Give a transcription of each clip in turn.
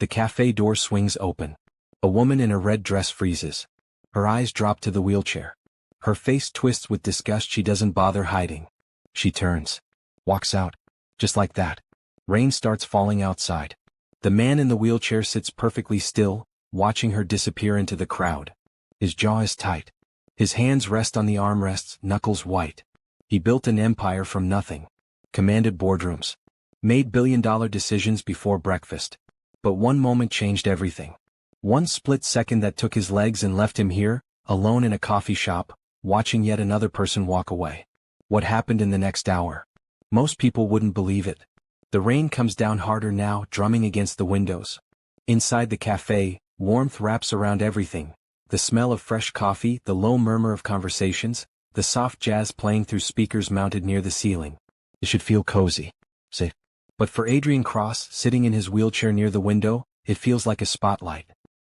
The cafe door swings open. A woman in a red dress freezes. Her eyes drop to the wheelchair. Her face twists with disgust she doesn't bother hiding. She turns. Walks out. Just like that. Rain starts falling outside. The man in the wheelchair sits perfectly still, watching her disappear into the crowd. His jaw is tight. His hands rest on the armrests, knuckles white. He built an empire from nothing. Commanded boardrooms. Made billion-dollar decisions before breakfast. But one moment changed everything. One split second that took his legs and left him here, alone in a coffee shop, watching yet another person walk away. What happened in the next hour? Most people wouldn't believe it. The rain comes down harder now, drumming against the windows. Inside the cafe, warmth wraps around everything. The smell of fresh coffee, the low murmur of conversations, the soft jazz playing through speakers mounted near the ceiling. It should feel cozy. Safe. But for Adrian Cross, sitting in his wheelchair near the window, it feels like a spotlight.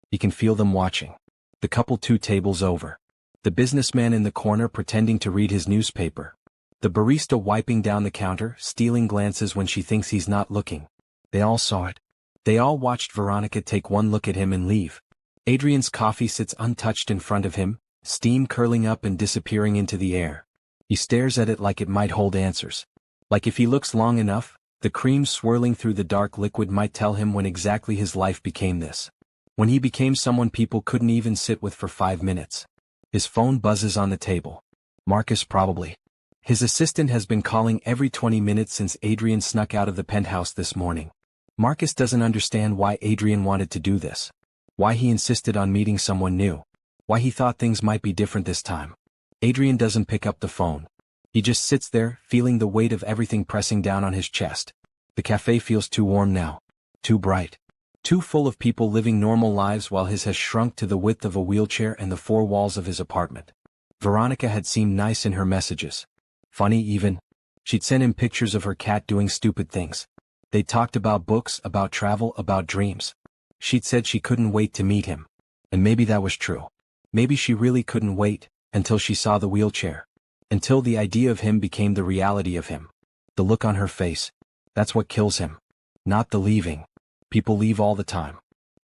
He can feel them watching. The couple 2 tables over. The businessman in the corner pretending to read his newspaper. The barista wiping down the counter, stealing glances when she thinks he's not looking. They all saw it. They all watched Veronica take one look at him and leave. Adrian's coffee sits untouched in front of him, steam curling up and disappearing into the air. He stares at it like it might hold answers. Like if he looks long enough, the cream swirling through the dark liquid might tell him when exactly his life became this. When he became someone people couldn't even sit with for 5 minutes. His phone buzzes on the table. Marcus probably. His assistant has been calling every 20 minutes since Adrian snuck out of the penthouse this morning. Marcus doesn't understand why Adrian wanted to do this. Why he insisted on meeting someone new. Why he thought things might be different this time. Adrian doesn't pick up the phone. He just sits there, feeling the weight of everything pressing down on his chest. The cafe feels too warm now. Too bright. Too full of people living normal lives while his has shrunk to the width of a wheelchair and the 4 walls of his apartment. Veronica had seemed nice in her messages. Funny even. She'd sent him pictures of her cat doing stupid things. They talked about books, about travel, about dreams. She'd said she couldn't wait to meet him. And maybe that was true. Maybe she really couldn't wait, until she saw the wheelchair. Until the idea of him became the reality of him. The look on her face. That's what kills him. Not the leaving. People leave all the time.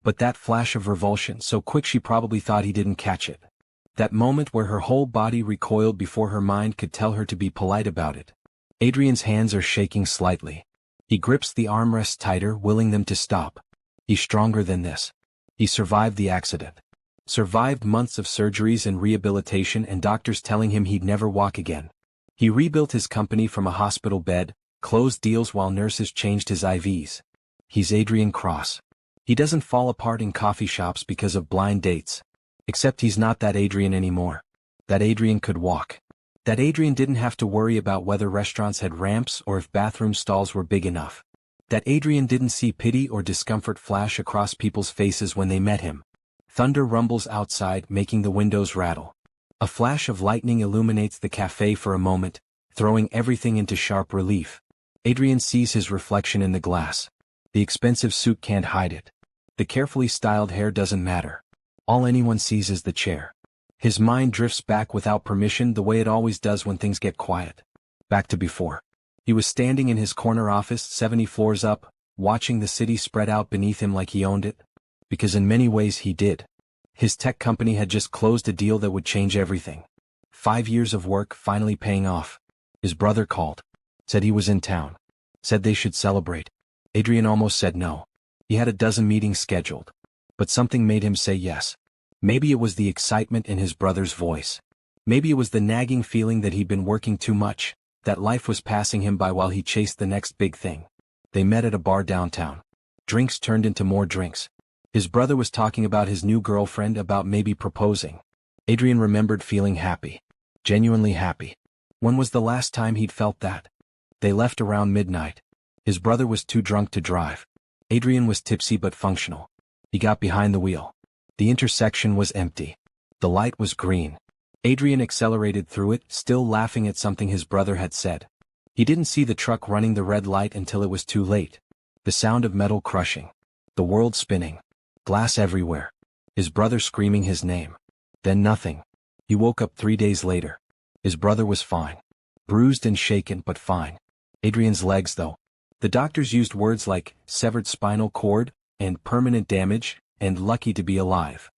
But that flash of revulsion, so quick she probably thought he didn't catch it. That moment where her whole body recoiled before her mind could tell her to be polite about it. Adrian's hands are shaking slightly. He grips the armrests tighter, willing them to stop. He's stronger than this. He survived the accident. Survived months of surgeries and rehabilitation and doctors telling him he'd never walk again. He rebuilt his company from a hospital bed, closed deals while nurses changed his IVs. He's Adrian Cross. He doesn't fall apart in coffee shops because of blind dates. Except he's not that Adrian anymore. That Adrian could walk. That Adrian didn't have to worry about whether restaurants had ramps or if bathroom stalls were big enough. That Adrian didn't see pity or discomfort flash across people's faces when they met him. Thunder rumbles outside, making the windows rattle. A flash of lightning illuminates the cafe for a moment, throwing everything into sharp relief. Adrian sees his reflection in the glass. The expensive suit can't hide it. The carefully styled hair doesn't matter. All anyone sees is the chair. His mind drifts back without permission the way it always does when things get quiet. Back to before. He was standing in his corner office 70 floors up, watching the city spread out beneath him like he owned it. Because in many ways he did. His tech company had just closed a deal that would change everything. 5 years of work finally paying off. His brother called. Said he was in town. Said they should celebrate. Adrian almost said no. He had a dozen meetings scheduled. But something made him say yes. Maybe it was the excitement in his brother's voice. Maybe it was the nagging feeling that he'd been working too much, that life was passing him by while he chased the next big thing. They met at a bar downtown. Drinks turned into more drinks. His brother was talking about his new girlfriend, about maybe proposing. Adrian remembered feeling happy. Genuinely happy. When was the last time he'd felt that? They left around midnight. His brother was too drunk to drive. Adrian was tipsy but functional. He got behind the wheel. The intersection was empty. The light was green. Adrian accelerated through it, still laughing at something his brother had said. He didn't see the truck running the red light until it was too late. The sound of metal crushing. The world spinning. Glass everywhere. His brother screaming his name. Then nothing. He woke up 3 days later. His brother was fine. Bruised and shaken, but fine. Adrian's legs, though. The doctors used words like severed spinal cord, and permanent damage, and lucky to be alive.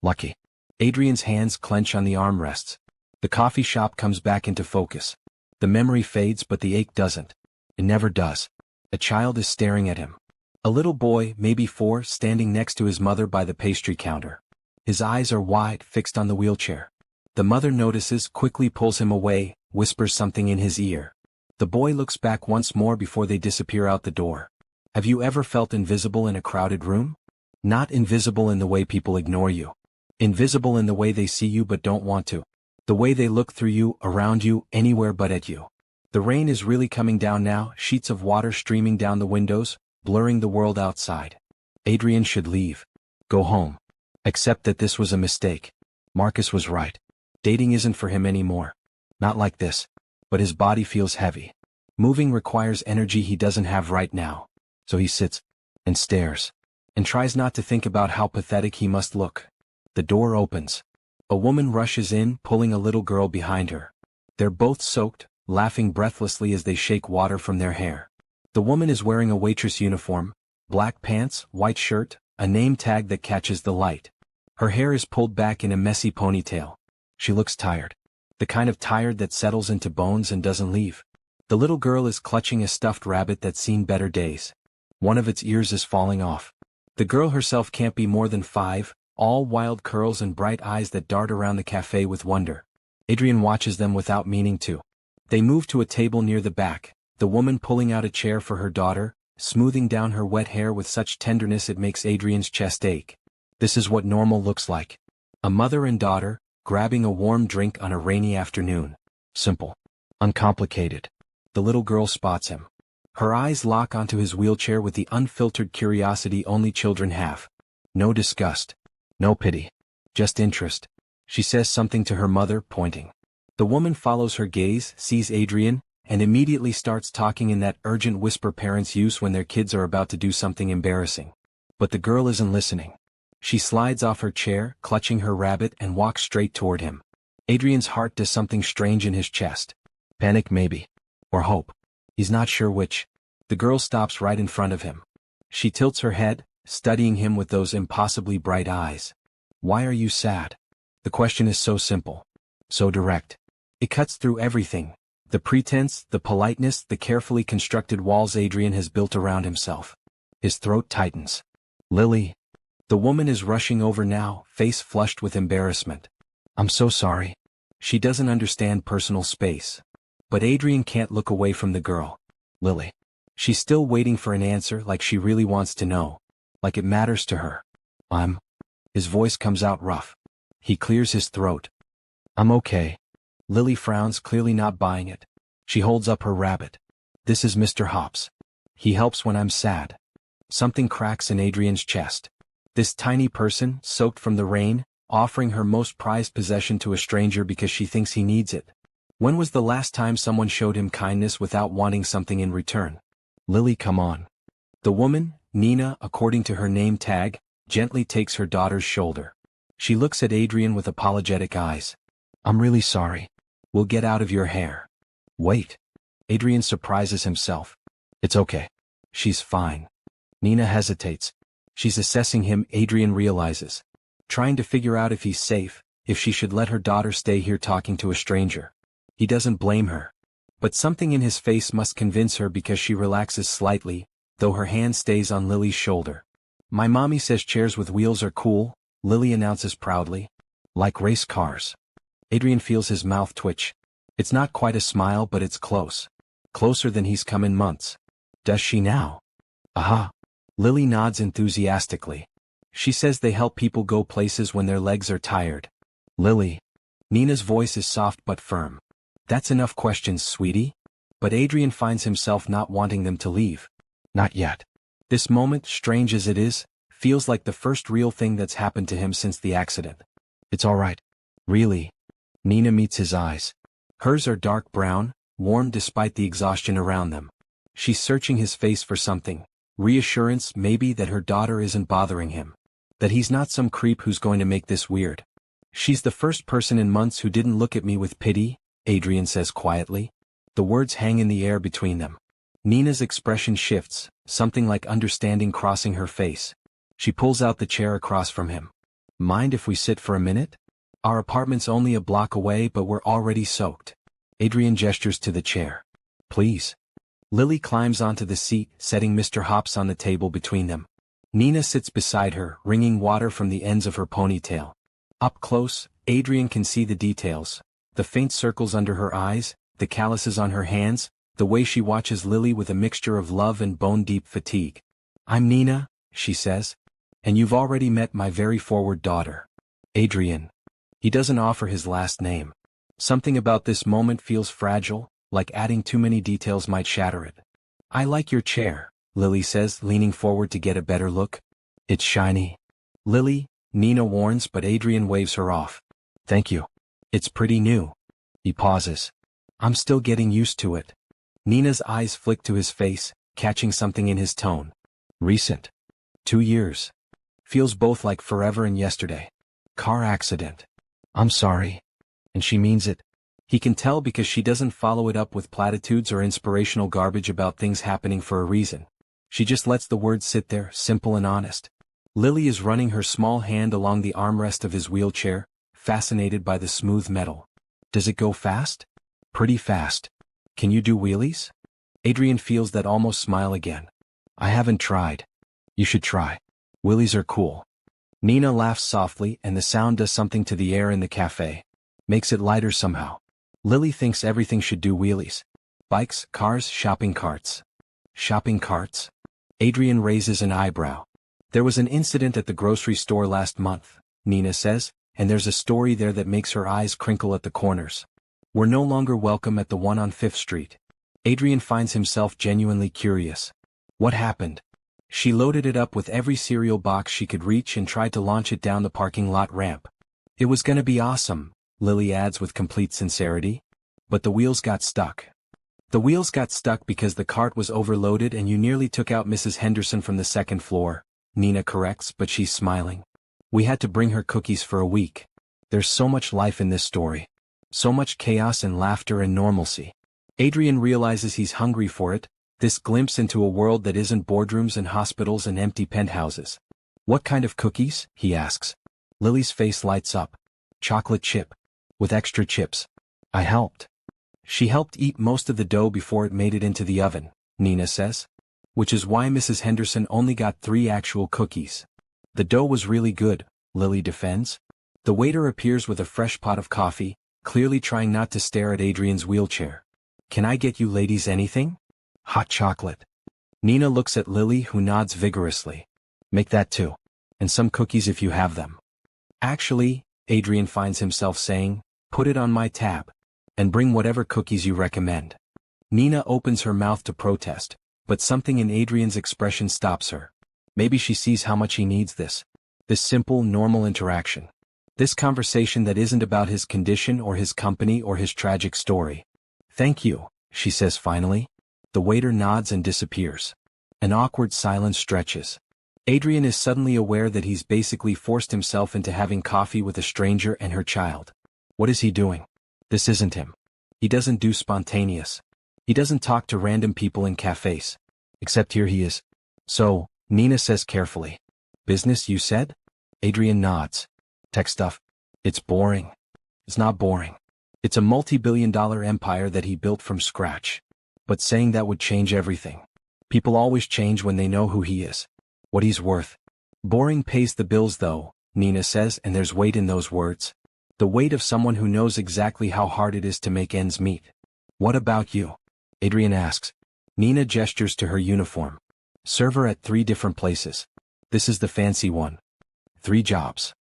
Lucky. Adrian's hands clench on the armrests. The coffee shop comes back into focus. The memory fades but the ache doesn't. It never does. A child is staring at him. A little boy, maybe 4, standing next to his mother by the pastry counter. His eyes are wide, fixed on the wheelchair. The mother notices, quickly pulls him away, whispers something in his ear. The boy looks back once more before they disappear out the door. Have you ever felt invisible in a crowded room? Not invisible in the way people ignore you. Invisible in the way they see you but don't want to. The way they look through you, around you, anywhere but at you. The rain is really coming down now, sheets of water streaming down the windows, blurring the world outside. Adrian should leave. Go home. Accept that this was a mistake. Marcus was right. Dating isn't for him anymore. Not like this. But his body feels heavy. Moving requires energy he doesn't have right now. So he sits and stares and tries not to think about how pathetic he must look. The door opens. A woman rushes in, pulling a little girl behind her. They're both soaked, laughing breathlessly as they shake water from their hair. The woman is wearing a waitress uniform, black pants, white shirt, a name tag that catches the light. Her hair is pulled back in a messy ponytail. She looks tired. The kind of tired that settles into bones and doesn't leave. The little girl is clutching a stuffed rabbit that's seen better days. One of its ears is falling off. The girl herself can't be more than 5, all wild curls and bright eyes that dart around the cafe with wonder. Adrian watches them without meaning to. They move to a table near the back, the woman pulling out a chair for her daughter, smoothing down her wet hair with such tenderness it makes Adrian's chest ache. This is what normal looks like. A mother and daughter, grabbing a warm drink on a rainy afternoon. Simple. Uncomplicated. The little girl spots him. Her eyes lock onto his wheelchair with the unfiltered curiosity only children have. No disgust. No pity. Just interest. She says something to her mother, pointing. The woman follows her gaze, sees Adrian, and immediately starts talking in that urgent whisper parents use when their kids are about to do something embarrassing. But the girl isn't listening. She slides off her chair, clutching her rabbit, and walks straight toward him. Adrian's heart does something strange in his chest. Panic maybe. Or hope. He's not sure which. The girl stops right in front of him. She tilts her head, studying him with those impossibly bright eyes. Why are you sad? The question is so simple. So direct. It cuts through everything. The pretense, the politeness, the carefully constructed walls Adrian has built around himself. His throat tightens. Lily. The woman is rushing over now, face flushed with embarrassment. I'm so sorry. She doesn't understand personal space. But Adrian can't look away from the girl. Lily. She's still waiting for an answer, like she really wants to know. Like it matters to her. His voice comes out rough. He clears his throat. I'm okay. Lily frowns, clearly not buying it. She holds up her rabbit. This is Mr. Hops. He helps when I'm sad. Something cracks in Adrian's chest. This tiny person, soaked from the rain, offering her most prized possession to a stranger because she thinks he needs it. When was the last time someone showed him kindness without wanting something in return? Lily, come on. The woman, Nina, according to her name tag, gently takes her daughter's shoulder. She looks at Adrian with apologetic eyes. I'm really sorry. We'll get out of your hair. Wait. Adrian surprises himself. It's okay. She's fine. Nina hesitates. She's assessing him, Adrian realizes. Trying to figure out if he's safe, if she should let her daughter stay here talking to a stranger. He doesn't blame her. But something in his face must convince her because she relaxes slightly, though her hand stays on Lily's shoulder. My mommy says chairs with wheels are cool, Lily announces proudly. Like race cars. Adrian feels his mouth twitch. It's not quite a smile but it's close. Closer than he's come in months. Does she now? Aha. Lily nods enthusiastically. She says they help people go places when their legs are tired. Lily. Nina's voice is soft but firm. That's enough questions, sweetie. But Adrian finds himself not wanting them to leave. Not yet. This moment, strange as it is, feels like the first real thing that's happened to him since the accident. It's all right. Really. Nina meets his eyes. Hers are dark brown, warm despite the exhaustion around them. She's searching his face for something. Reassurance, maybe, that her daughter isn't bothering him. That he's not some creep who's going to make this weird. She's the first person in months who didn't look at me with pity, Adrian says quietly. The words hang in the air between them. Nina's expression shifts, something like understanding crossing her face. She pulls out the chair across from him. Mind if we sit for a minute? Our apartment's only a block away but we're already soaked. Adrian gestures to the chair. Please. Lily climbs onto the seat, setting Mr. Hops on the table between them. Nina sits beside her, wringing water from the ends of her ponytail. Up close, Adrian can see the details. The faint circles under her eyes, the calluses on her hands, the way she watches Lily with a mixture of love and bone-deep fatigue. I'm Nina, she says. And you've already met my very forward daughter. Adrian. He doesn't offer his last name. Something about this moment feels fragile, like adding too many details might shatter it. I like your chair, Lily says, leaning forward to get a better look. It's shiny. Lily, Nina warns, but Adrian waves her off. Thank you. It's pretty new. He pauses. I'm still getting used to it. Nina's eyes flick to his face, catching something in his tone. Recent. 2 years. Feels both like forever and yesterday. Car accident. I'm sorry. And she means it. He can tell because she doesn't follow it up with platitudes or inspirational garbage about things happening for a reason. She just lets the words sit there, simple and honest. Lily is running her small hand along the armrest of his wheelchair, fascinated by the smooth metal. Does it go fast? Pretty fast. Can you do wheelies? Adrian feels that almost smile again. I haven't tried. You should try. Wheelies are cool. Nina laughs softly and the sound does something to the air in the cafe. Makes it lighter somehow. Lily thinks everything should do wheelies. Bikes, cars, shopping carts. Shopping carts? Adrian raises an eyebrow. There was an incident at the grocery store last month, Nina says, and there's a story there that makes her eyes crinkle at the corners. We're no longer welcome at the one on 5th Street. Adrian finds himself genuinely curious. What happened? She loaded it up with every cereal box she could reach and tried to launch it down the parking lot ramp. It was gonna be awesome, Lily adds with complete sincerity. But the wheels got stuck. The wheels got stuck because the cart was overloaded and you nearly took out Mrs. Henderson from the 2nd floor, Nina corrects, but she's smiling. We had to bring her cookies for a week. There's so much life in this story. So much chaos and laughter and normalcy. Adrian realizes he's hungry for it, this glimpse into a world that isn't boardrooms and hospitals and empty penthouses. What kind of cookies? He asks. Lily's face lights up. Chocolate chip. With extra chips. I helped. She helped eat most of the dough before it made it into the oven, Nina says. Which is why Mrs. Henderson only got 3 actual cookies. The dough was really good, Lily defends. The waiter appears with a fresh pot of coffee, clearly trying not to stare at Adrian's wheelchair. Can I get you ladies anything? Hot chocolate. Nina looks at Lily, who nods vigorously. Make that too. And some cookies if you have them. Actually, Adrian finds himself saying, put it on my tab. And bring whatever cookies you recommend. Nina opens her mouth to protest, but something in Adrian's expression stops her. Maybe she sees how much he needs this. This simple, normal interaction. This conversation that isn't about his condition or his company or his tragic story. Thank you, she says finally. The waiter nods and disappears. An awkward silence stretches. Adrian is suddenly aware that he's basically forced himself into having coffee with a stranger and her child. What is he doing? This isn't him. He doesn't do spontaneous. He doesn't talk to random people in cafes. Except here he is. So, Nina says carefully. Business, you said? Adrian nods. Tech stuff. It's boring. It's not boring. It's a multi-billion-dollar empire that he built from scratch. But saying that would change everything. People always change when they know who he is. What he's worth. Boring pays the bills though, Nina says, and there's weight in those words. The weight of someone who knows exactly how hard it is to make ends meet. What about you? Adrian asks. Nina gestures to her uniform. Server at 3 different places. This is the fancy one. 3 jobs.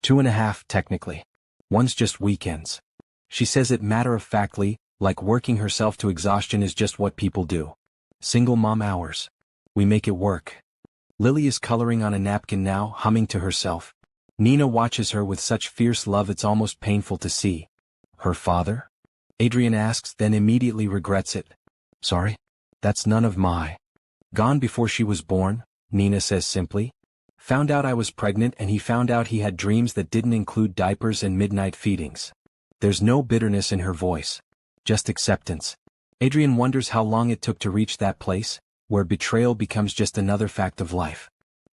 2.5 technically. One's just weekends. She says it matter-of-factly, like working herself to exhaustion is just what people do. Single mom hours. We make it work. Lily is coloring on a napkin now, humming to herself. Nina watches her with such fierce love it's almost painful to see. Her father? Adrian asks, then immediately regrets it. Sorry? That's none of my. Gone before she was born, Nina says simply. Found out I was pregnant and he found out he had dreams that didn't include diapers and midnight feedings. There's no bitterness in her voice. Just acceptance. Adrian wonders how long it took to reach that place, where betrayal becomes just another fact of life.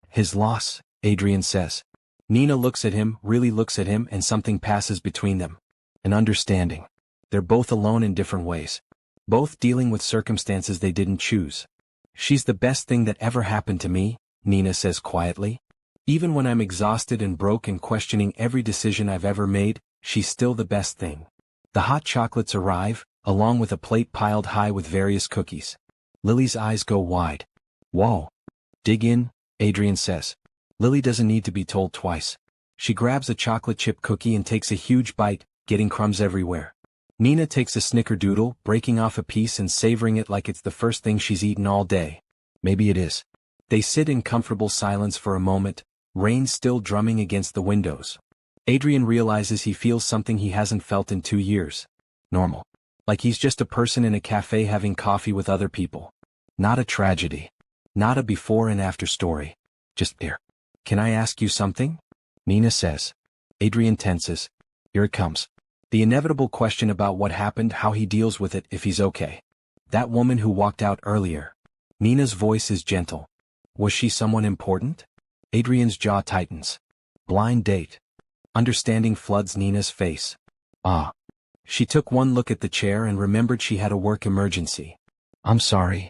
His loss, Adrian says. Nina looks at him, really looks at him, and something passes between them. An understanding. They're both alone in different ways. Both dealing with circumstances they didn't choose. She's the best thing that ever happened to me, Nina says quietly. Even when I'm exhausted and broke and questioning every decision I've ever made, she's still the best thing. The hot chocolates arrive, along with a plate piled high with various cookies. Lily's eyes go wide. Whoa. Dig in, Adrian says. Lily doesn't need to be told twice. She grabs a chocolate chip cookie and takes a huge bite, getting crumbs everywhere. Nina takes a snickerdoodle, breaking off a piece and savoring it like it's the first thing she's eaten all day. Maybe it is. They sit in comfortable silence for a moment, rain still drumming against the windows. Adrian realizes he feels something he hasn't felt in 2 years. Normal. Like he's just a person in a cafe having coffee with other people. Not a tragedy. Not a before and after story. Just here. Can I ask you something? Nina says. Adrian tenses. Here it comes. The inevitable question about what happened, how he deals with it, if he's okay. That woman who walked out earlier. Nina's voice is gentle. Was she someone important? Adrian's jaw tightens. Blind date. Understanding floods Nina's face. Ah. She took one look at the chair and remembered she had a work emergency. I'm sorry.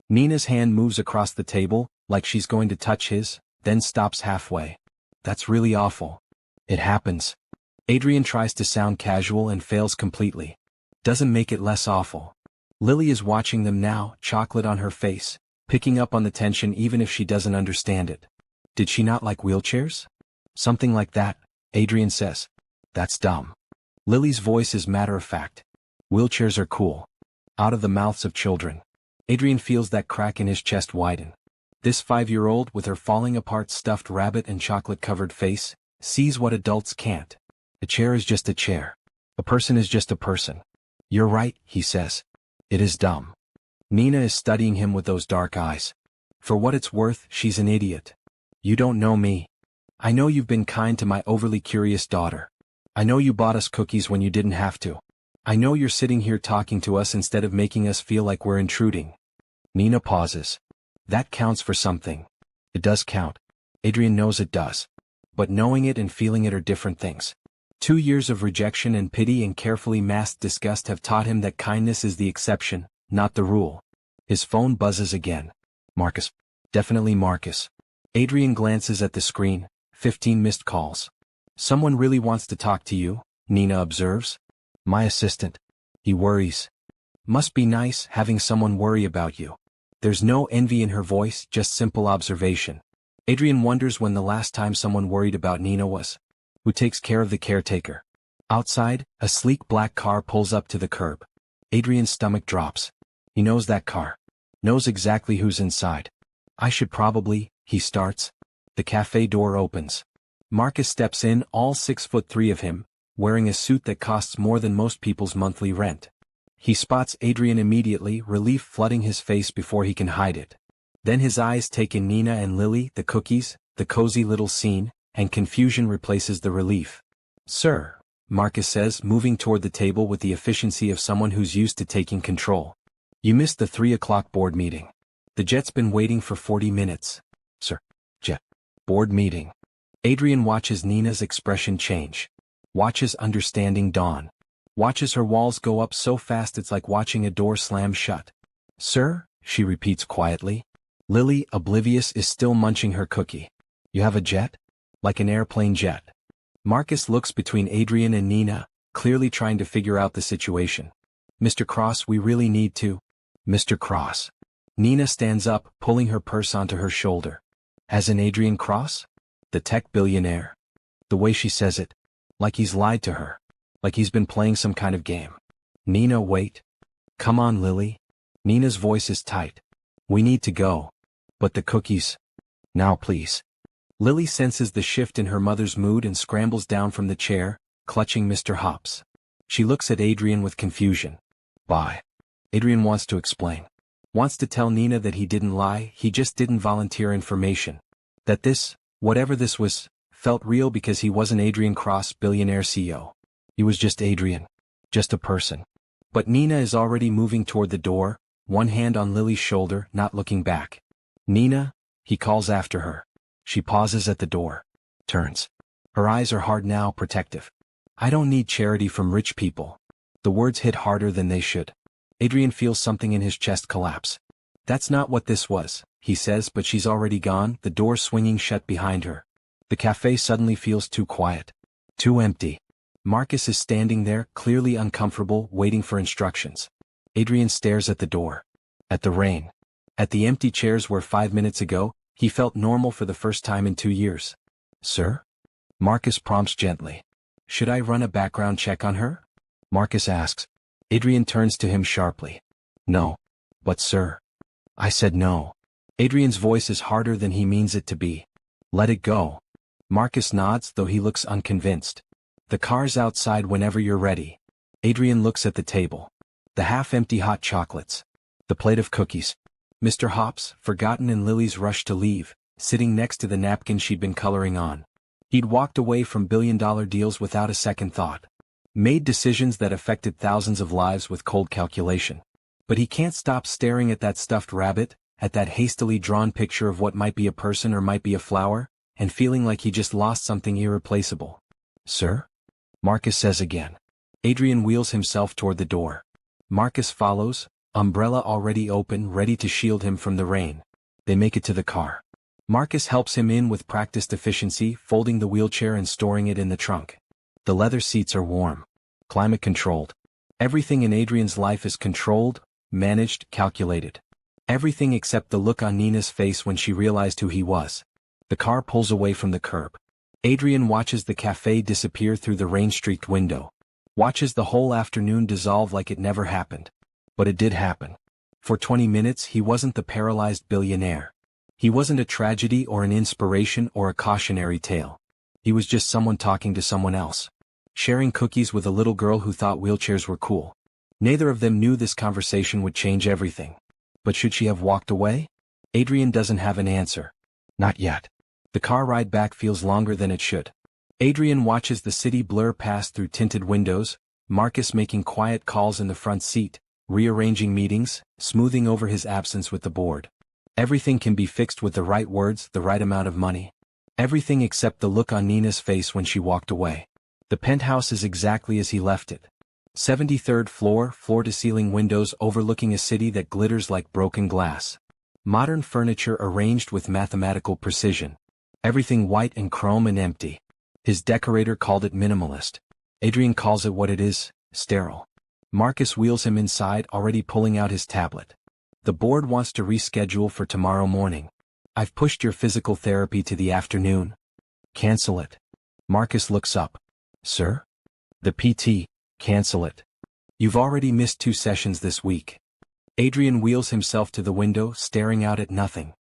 Nina's hand moves across the table, like she's going to touch his, then stops halfway. That's really awful. It happens. Adrian tries to sound casual and fails completely. Doesn't make it less awful. Lily is watching them now, chocolate on her face, picking up on the tension even if she doesn't understand it. Did she not like wheelchairs? Something like that, Adrian says. That's dumb. Lily's voice is matter-of-fact. Wheelchairs are cool. Out of the mouths of children. Adrian feels that crack in his chest widen. This 5-year-old with her falling-apart stuffed rabbit and chocolate-covered face, sees what adults can't. A chair is just a chair. A person is just a person. You're right, he says. It is dumb. Nina is studying him with those dark eyes. For what it's worth, she's an idiot. You don't know me. I know you've been kind to my overly curious daughter. I know you bought us cookies when you didn't have to. I know you're sitting here talking to us instead of making us feel like we're intruding. Nina pauses. That counts for something. It does count. Adrian knows it does. But knowing it and feeling it are different things. 2 years of rejection and pity and carefully masked disgust have taught him that kindness is the exception, not the rule. His phone buzzes again. Marcus. Definitely Marcus. Adrian glances at the screen. 15 missed calls. Someone really wants to talk to you, Nina observes. My assistant. He worries. Must be nice having someone worry about you. There's no envy in her voice, just simple observation. Adrian wonders when the last time someone worried about Nina was. Who takes care of the caretaker? Outside, a sleek black car pulls up to the curb. Adrian's stomach drops. He knows that car. Knows exactly who's inside. I should probably, he starts. The cafe door opens. Marcus steps in, all 6'3" of him, wearing a suit that costs more than most people's monthly rent. He spots Adrian immediately, relief flooding his face before he can hide it. Then his eyes take in Nina and Lily, the cookies, the cozy little scene, and confusion replaces the relief. Sir, Marcus says, moving toward the table with the efficiency of someone who's used to taking control. You missed the 3 o'clock board meeting. The jet's been waiting for 40 minutes. Sir. Jet. Board meeting. Adrian watches Nina's expression change. Watches understanding dawn. Watches her walls go up so fast it's like watching a door slam shut. Sir, she repeats quietly. Lily, oblivious, is still munching her cookie. You have a jet? Like an airplane jet. Marcus looks between Adrian and Nina, clearly trying to figure out the situation. Mr. Cross, we really need to. Mr. Cross. Nina stands up, pulling her purse onto her shoulder. As in Adrian Cross? The tech billionaire. The way she says it. Like he's lied to her. Like he's been playing some kind of game. Nina, wait. Come on, Lily. Nina's voice is tight. We need to go. But the cookies. Now please. Lily senses the shift in her mother's mood and scrambles down from the chair, clutching Mr. Hops. She looks at Adrian with confusion. Bye. Adrian wants to explain. Wants to tell Nina that he didn't lie, he just didn't volunteer information. That this, whatever this was, felt real because he wasn't Adrian Cross, billionaire CEO. He was just Adrian. Just a person. But Nina is already moving toward the door, one hand on Lily's shoulder, not looking back. Nina, he calls after her. She pauses at the door. Turns. Her eyes are hard now, protective. I don't need charity from rich people. The words hit harder than they should. Adrian feels something in his chest collapse. That's not what this was, he says, but she's already gone, the door swinging shut behind her. The cafe suddenly feels too quiet. Too empty. Marcus is standing there, clearly uncomfortable, waiting for instructions. Adrian stares at the door. At the rain. At the empty chairs where 5 minutes ago, he felt normal for the first time in 2 years. Sir? Marcus prompts gently. Should I run a background check on her? Marcus asks. Adrian turns to him sharply. No. But sir. I said no. Adrian's voice is harder than he means it to be. Let it go. Marcus nods, though he looks unconvinced. The car's outside whenever you're ready. Adrian looks at the table. The half-empty hot chocolates. The plate of cookies. Mr. Hops, forgotten in Lily's rush to leave, sitting next to the napkin she'd been coloring on. He'd walked away from billion-dollar deals without a second thought. Made decisions that affected thousands of lives with cold calculation. But he can't stop staring at that stuffed rabbit, at that hastily drawn picture of what might be a person or might be a flower, and feeling like he just lost something irreplaceable. Sir? Marcus says again. Adrian wheels himself toward the door. Marcus follows, umbrella already open, ready to shield him from the rain. They make it to the car. Marcus helps him in with practiced efficiency, folding the wheelchair and storing it in the trunk. The leather seats are warm. Climate-controlled. Everything in Adrian's life is controlled, managed, calculated. Everything except the look on Nina's face when she realized who he was. The car pulls away from the curb. Adrian watches the cafe disappear through the rain-streaked window. Watches the whole afternoon dissolve like it never happened. But it did happen. For 20 minutes he wasn't the paralyzed billionaire. He wasn't a tragedy or an inspiration or a cautionary tale. He was just someone talking to someone else. Sharing cookies with a little girl who thought wheelchairs were cool. Neither of them knew this conversation would change everything. But should she have walked away? Adrian doesn't have an answer. Not yet. The car ride back feels longer than it should. Adrian watches the city blur past through tinted windows, Marcus making quiet calls in the front seat, rearranging meetings, smoothing over his absence with the board. Everything can be fixed with the right words, the right amount of money. Everything except the look on Nina's face when she walked away. The penthouse is exactly as he left it. 73rd floor, floor-to-ceiling windows overlooking a city that glitters like broken glass. Modern furniture arranged with mathematical precision. Everything white and chrome and empty. His decorator called it minimalist. Adrian calls it what it is, sterile. Marcus wheels him inside, already pulling out his tablet. The board wants to reschedule for tomorrow morning. I've pushed your physical therapy to the afternoon. Cancel it. Marcus looks up. Sir? The PT, cancel it. You've already missed 2 sessions this week. Adrian wheels himself to the window, staring out at nothing.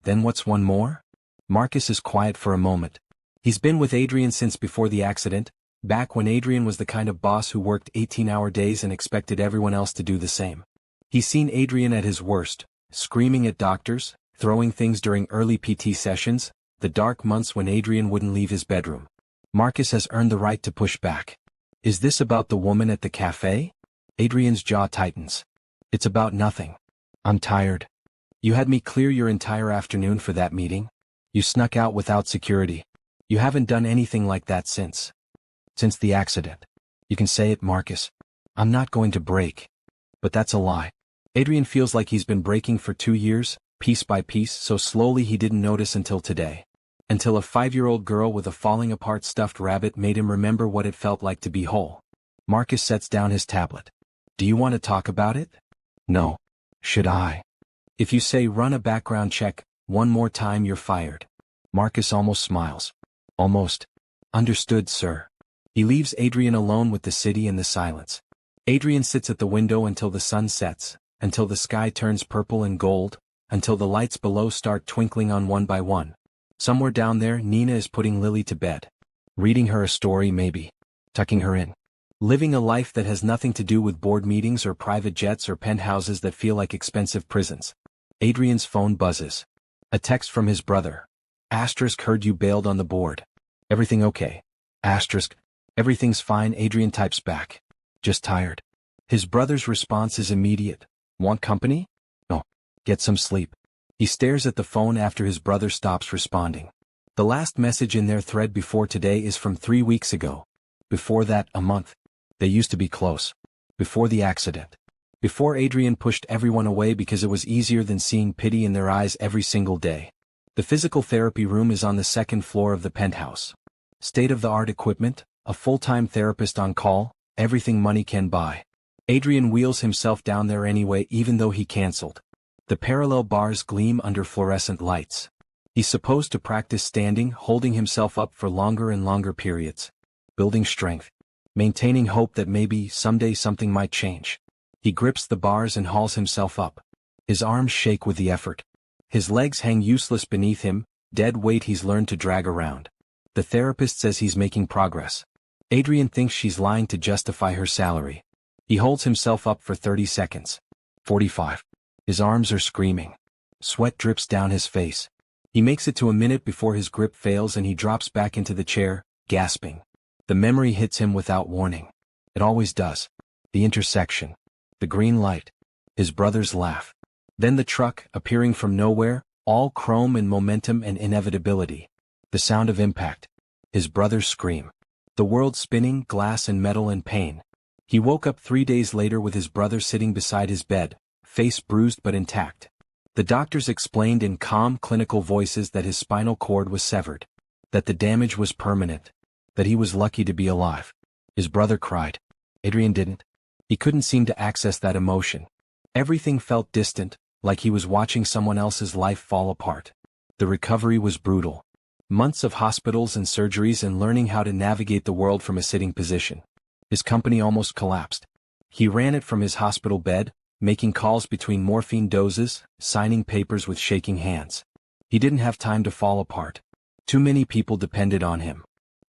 Then what's one more? Marcus is quiet for a moment. He's been with Adrian since before the accident, back when Adrian was the kind of boss who worked 18-hour days and expected everyone else to do the same. He's seen Adrian at his worst, screaming at doctors, throwing things during early PT sessions, the dark months when Adrian wouldn't leave his bedroom. Marcus has earned the right to push back. Is this about the woman at the cafe? Adrian's jaw tightens. It's about nothing. I'm tired. You had me clear your entire afternoon for that meeting. You snuck out without security. You haven't done anything like that since the accident. You can say it, Marcus. I'm not going to break. But that's a lie. Adrian feels like he's been breaking for 2 years, piece by piece, so slowly he didn't notice until today. Until a 5-year-old girl with a falling-apart stuffed rabbit made him remember what it felt like to be whole. Marcus sets down his tablet. Do you want to talk about it? No. Should I? If you say run a background check one more time, you're fired. Marcus almost smiles. Almost. Understood, sir. He leaves Adrian alone with the city and the silence. Adrian sits at the window until the sun sets, until the sky turns purple and gold, until the lights below start twinkling on one by one. Somewhere down there, Nina is putting Lily to bed. Reading her a story, maybe. Tucking her in. Living a life that has nothing to do with board meetings or private jets or penthouses that feel like expensive prisons. Adrian's phone buzzes. A text from his brother. Asterisk, heard you bailed on the board. Everything okay? Asterisk. Everything's fine, Adrian types back. Just tired. His brother's response is immediate. Want company? No. Get some sleep. He stares at the phone after his brother stops responding. The last message in their thread before today is from 3 weeks ago. Before that, a month. They used to be close. Before the accident. Before Adrian pushed everyone away because it was easier than seeing pity in their eyes every single day. The physical therapy room is on the second floor of the penthouse. State-of-the-art equipment, a full-time therapist on call, everything money can buy. Adrian wheels himself down there anyway even though he cancelled. The parallel bars gleam under fluorescent lights. He's supposed to practice standing, holding himself up for longer and longer periods. Building strength. Maintaining hope that maybe someday something might change. He grips the bars and hauls himself up. His arms shake with the effort. His legs hang useless beneath him, dead weight he's learned to drag around. The therapist says he's making progress. Adrian thinks she's lying to justify her salary. He holds himself up for 30 seconds. 45. His arms are screaming. Sweat drips down his face. He makes it to a minute before his grip fails and he drops back into the chair, gasping. The memory hits him without warning. It always does. The intersection. The green light. His brother's laugh. Then the truck, appearing from nowhere, all chrome and momentum and inevitability. The sound of impact. His brother's scream. The world spinning, glass and metal and pain. He woke up 3 days later with his brother sitting beside his bed, face bruised but intact. The doctors explained in calm, clinical voices that his spinal cord was severed. That the damage was permanent. That he was lucky to be alive. His brother cried. Adrian didn't. He couldn't seem to access that emotion. Everything felt distant, like he was watching someone else's life fall apart. The recovery was brutal. Months of hospitals and surgeries and learning how to navigate the world from a sitting position. His company almost collapsed. He ran it from his hospital bed, making calls between morphine doses, signing papers with shaking hands. He didn't have time to fall apart. Too many people depended on him.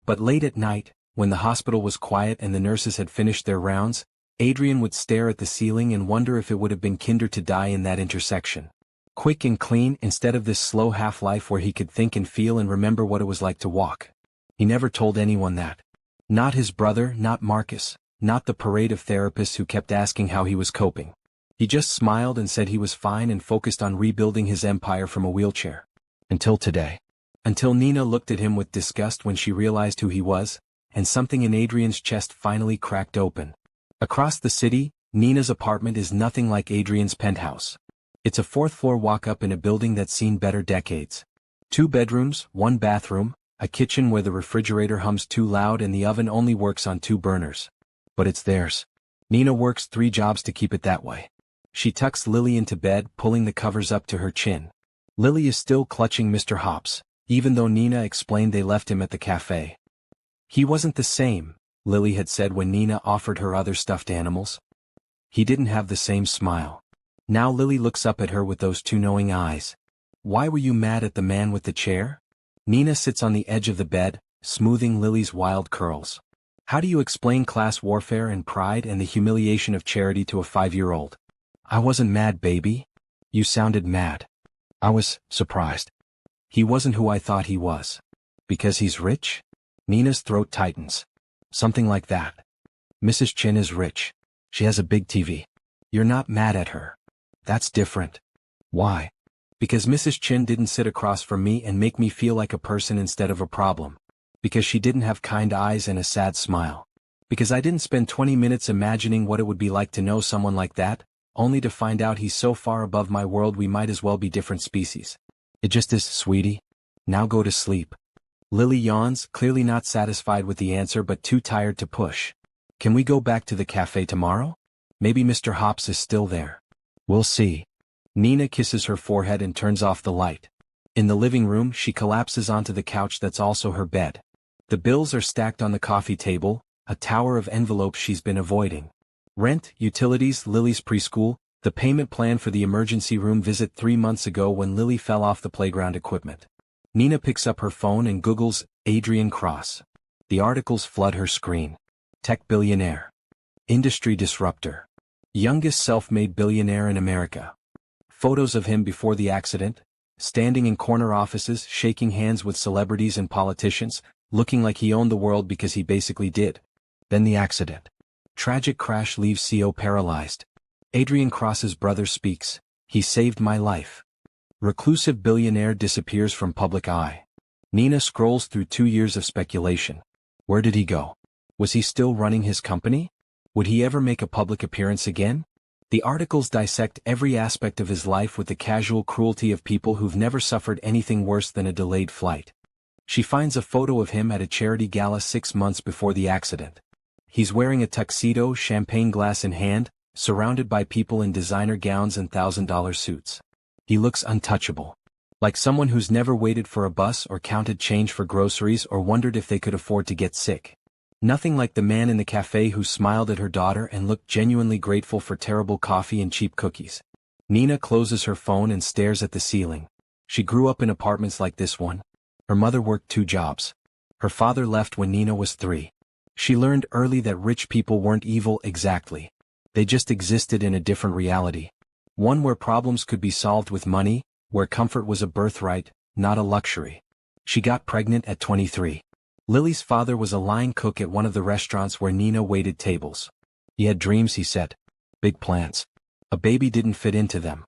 But late at night, when the hospital was quiet and the nurses had finished their rounds, Adrian would stare at the ceiling and wonder if it would have been kinder to die in that intersection. Quick and clean instead of this slow half-life where he could think and feel and remember what it was like to walk. He never told anyone that. Not his brother, not Marcus, not the parade of therapists who kept asking how he was coping. He just smiled and said he was fine and focused on rebuilding his empire from a wheelchair. Until today. Until Nina looked at him with disgust when she realized who he was, and something in Adrian's chest finally cracked open. Across the city, Nina's apartment is nothing like Adrian's penthouse. It's a 4th-floor walk-up in a building that's seen better decades. 2 bedrooms, 1 bathroom, a kitchen where the refrigerator hums too loud and the oven only works on 2 burners. But it's theirs. Nina works 3 jobs to keep it that way. She tucks Lily into bed, pulling the covers up to her chin. Lily is still clutching Mr. Hops, even though Nina explained they left him at the cafe. He wasn't the same, Lily had said when Nina offered her other stuffed animals. He didn't have the same smile. Now Lily looks up at her with those 2 knowing eyes. Why were you mad at the man with the chair? Nina sits on the edge of the bed, smoothing Lily's wild curls. How do you explain class warfare and pride and the humiliation of charity to a 5-year-old? I wasn't mad, baby. You sounded mad. I was surprised. He wasn't who I thought he was. Because he's rich? Nina's throat tightens. Something like that. Mrs. Chin is rich. She has a big TV. You're not mad at her. That's different. Why? Because Mrs. Chin didn't sit across from me and make me feel like a person instead of a problem. Because she didn't have kind eyes and a sad smile. Because I didn't spend 20 minutes imagining what it would be like to know someone like that, only to find out he's so far above my world we might as well be different species. It just is, sweetie. Now go to sleep. Lily yawns, clearly not satisfied with the answer but too tired to push. Can we go back to the cafe tomorrow? Maybe Mr. Hops is still there. We'll see. Nina kisses her forehead and turns off the light. In the living room, she collapses onto the couch that's also her bed. The bills are stacked on the coffee table, a tower of envelopes she's been avoiding. Rent, utilities, Lily's preschool, the payment plan for the emergency room visit 3 months ago when Lily fell off the playground equipment. Nina picks up her phone and Googles Adrian Cross. The articles flood her screen. Tech billionaire. Industry disruptor. Youngest self-made billionaire in America. Photos of him before the accident, standing in corner offices, shaking hands with celebrities and politicians, looking like he owned the world because he basically did. Then the accident. Tragic crash leaves CO paralyzed. Adrian Cross's brother speaks. He saved my life. Reclusive billionaire disappears from public eye. Nina scrolls through 2 years of speculation. Where did he go? Was he still running his company? Would he ever make a public appearance again? The articles dissect every aspect of his life with the casual cruelty of people who've never suffered anything worse than a delayed flight. She finds a photo of him at a charity gala 6 months before the accident. He's wearing a tuxedo, champagne glass in hand, surrounded by people in designer gowns and $1,000 suits. He looks untouchable. Like someone who's never waited for a bus or counted change for groceries or wondered if they could afford to get sick. Nothing like the man in the cafe who smiled at her daughter and looked genuinely grateful for terrible coffee and cheap cookies. Nina closes her phone and stares at the ceiling. She grew up in apartments like this one. Her mother worked 2 jobs. Her father left when Nina was 3. She learned early that rich people weren't evil exactly. They just existed in a different reality. One where problems could be solved with money, where comfort was a birthright, not a luxury. She got pregnant at 23. Lily's father was a line cook at one of the restaurants where Nina waited tables. He had dreams, he said. Big plans. A baby didn't fit into them.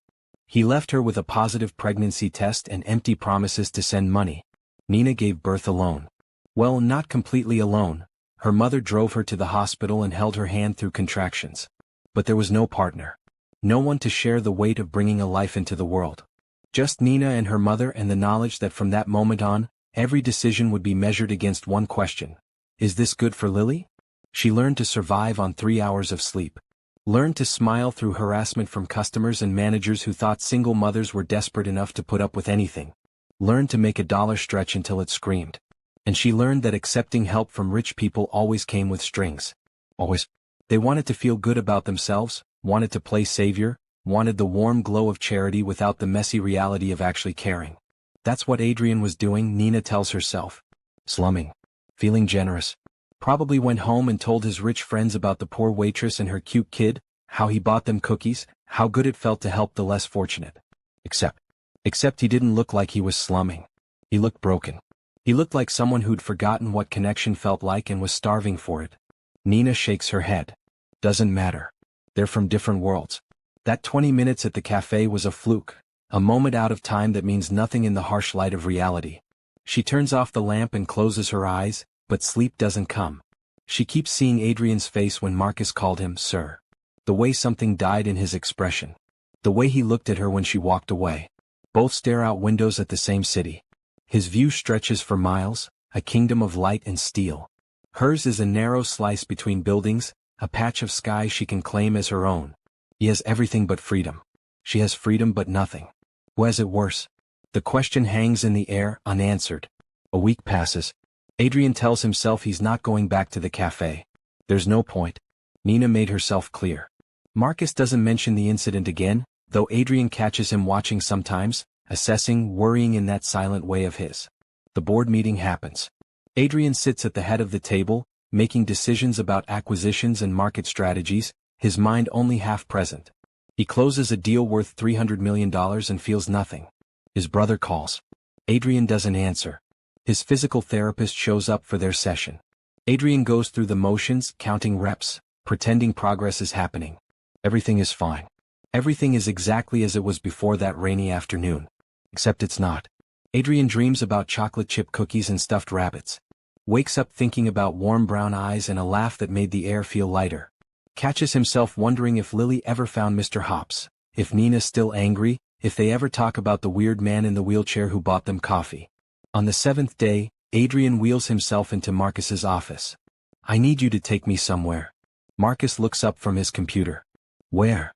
He left her with a positive pregnancy test and empty promises to send money. Nina gave birth alone. Well, not completely alone. Her mother drove her to the hospital and held her hand through contractions. But there was no partner. No one to share the weight of bringing a life into the world. Just Nina and her mother, and the knowledge that from that moment on, every decision would be measured against one question. Is this good for Lily? She learned to survive on 3 hours of sleep. Learned to smile through harassment from customers and managers who thought single mothers were desperate enough to put up with anything. Learned to make a dollar stretch until it screamed. And she learned that accepting help from rich people always came with strings. Always. They wanted to feel good about themselves, wanted to play savior, wanted the warm glow of charity without the messy reality of actually caring. That's what Adrian was doing, Nina tells herself. Slumming. Feeling generous. Probably went home and told his rich friends about the poor waitress and her cute kid, how he bought them cookies, how good it felt to help the less fortunate. Except he didn't look like he was slumming. He looked broken. He looked like someone who'd forgotten what connection felt like and was starving for it. Nina shakes her head. Doesn't matter. They're from different worlds. That 20 minutes at the cafe was a fluke. A moment out of time that means nothing in the harsh light of reality. She turns off the lamp and closes her eyes, but sleep doesn't come. She keeps seeing Adrian's face when Marcus called him sir. The way something died in his expression. The way he looked at her when she walked away. Both stare out windows at the same city. His view stretches for miles, a kingdom of light and steel. Hers is a narrow slice between buildings, a patch of sky she can claim as her own. He has everything but freedom. She has freedom but nothing. Who has it worse? The question hangs in the air, unanswered. A week passes. Adrian tells himself he's not going back to the cafe. There's no point. Nina made herself clear. Marcus doesn't mention the incident again, though Adrian catches him watching sometimes, assessing, worrying in that silent way of his. The board meeting happens. Adrian sits at the head of the table, making decisions about acquisitions and market strategies, his mind only half present. He closes a deal worth $300 million and feels nothing. His brother calls. Adrian doesn't answer. His physical therapist shows up for their session. Adrian goes through the motions, counting reps, pretending progress is happening. Everything is fine. Everything is exactly as it was before that rainy afternoon. Except it's not. Adrian dreams about chocolate chip cookies and stuffed rabbits. Wakes up thinking about warm brown eyes and a laugh that made the air feel lighter. Catches himself wondering if Lily ever found Mr. Hops, if Nina's still angry, if they ever talk about the weird man in the wheelchair who bought them coffee. On the 7th day, Adrian wheels himself into Marcus's office. I need you to take me somewhere. Marcus looks up from his computer. Where?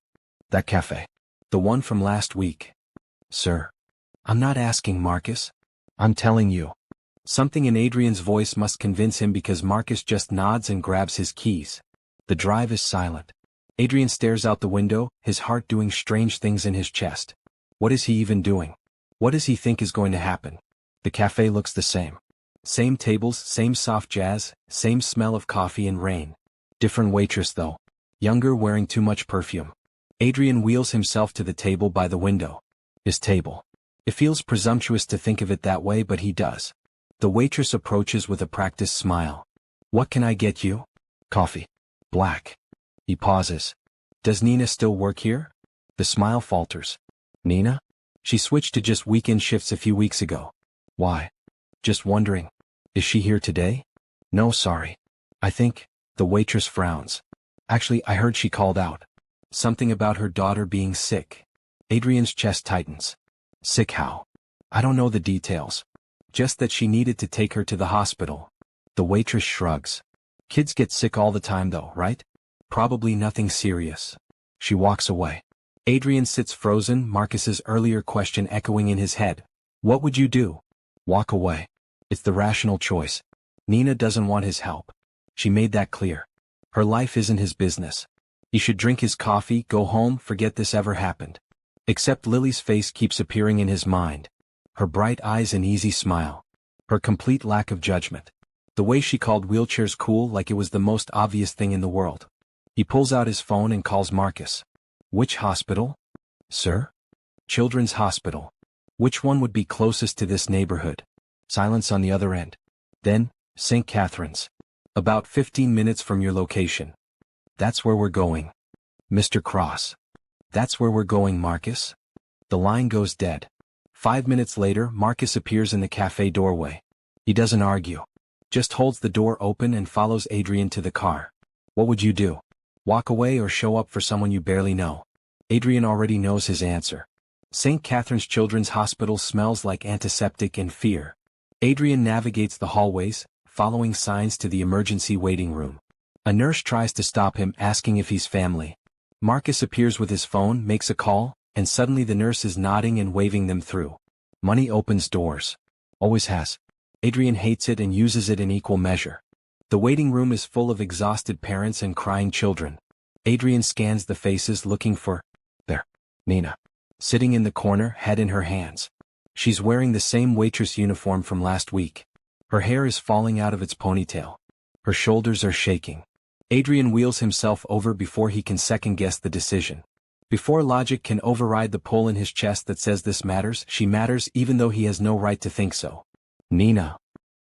That cafe. The one from last week. Sir. I'm not asking, Marcus. I'm telling you. Something in Adrian's voice must convince him because Marcus just nods and grabs his keys. The drive is silent. Adrian stares out the window, his heart doing strange things in his chest. What is he even doing? What does he think is going to happen? The cafe looks the same. Same tables, same soft jazz, same smell of coffee and rain. Different waitress though. Younger, wearing too much perfume. Adrian wheels himself to the table by the window. His table. It feels presumptuous to think of it that way, but he does. The waitress approaches with a practiced smile. What can I get you? Coffee. Black. He pauses. Does Nina still work here? The smile falters. Nina? She switched to just weekend shifts a few weeks ago. Why? Just wondering. Is she here today? No, sorry. I think. The waitress frowns. Actually, I heard she called out. Something about her daughter being sick. Adrian's chest tightens. Sick how? I don't know the details. Just that she needed to take her to the hospital. The waitress shrugs. Kids get sick all the time though, right? Probably nothing serious. She walks away. Adrian sits frozen, Marcus's earlier question echoing in his head. What would you do? Walk away. It's the rational choice. Nina doesn't want his help. She made that clear. Her life isn't his business. He should drink his coffee, go home, forget this ever happened. Except Lily's face keeps appearing in his mind. Her bright eyes and easy smile. Her complete lack of judgment. The way she called wheelchairs cool like it was the most obvious thing in the world. He pulls out his phone and calls Marcus. Which hospital? Sir? Children's Hospital. Which one would be closest to this neighborhood? Silence on the other end. Then, St. Catherine's. About 15 minutes from your location. That's where we're going. Mr. Cross. That's where we're going, Marcus. The line goes dead. 5 minutes later, Marcus appears in the cafe doorway. He doesn't argue. Just holds the door open and follows Adrian to the car. What would you do? Walk away or show up for someone you barely know? Adrian already knows his answer. St. Catherine's Children's Hospital smells like antiseptic and fear. Adrian navigates the hallways, following signs to the emergency waiting room. A nurse tries to stop him, asking if he's family. Marcus appears with his phone, makes a call, and suddenly the nurse is nodding and waving them through. Money opens doors. Always has. Adrian hates it and uses it in equal measure. The waiting room is full of exhausted parents and crying children. Adrian scans the faces looking for... There. Nina. Sitting in the corner, head in her hands. She's wearing the same waitress uniform from last week. Her hair is falling out of its ponytail. Her shoulders are shaking. Adrian wheels himself over before he can second-guess the decision. Before logic can override the pull in his chest that says this matters, she matters even though he has no right to think so. Nina.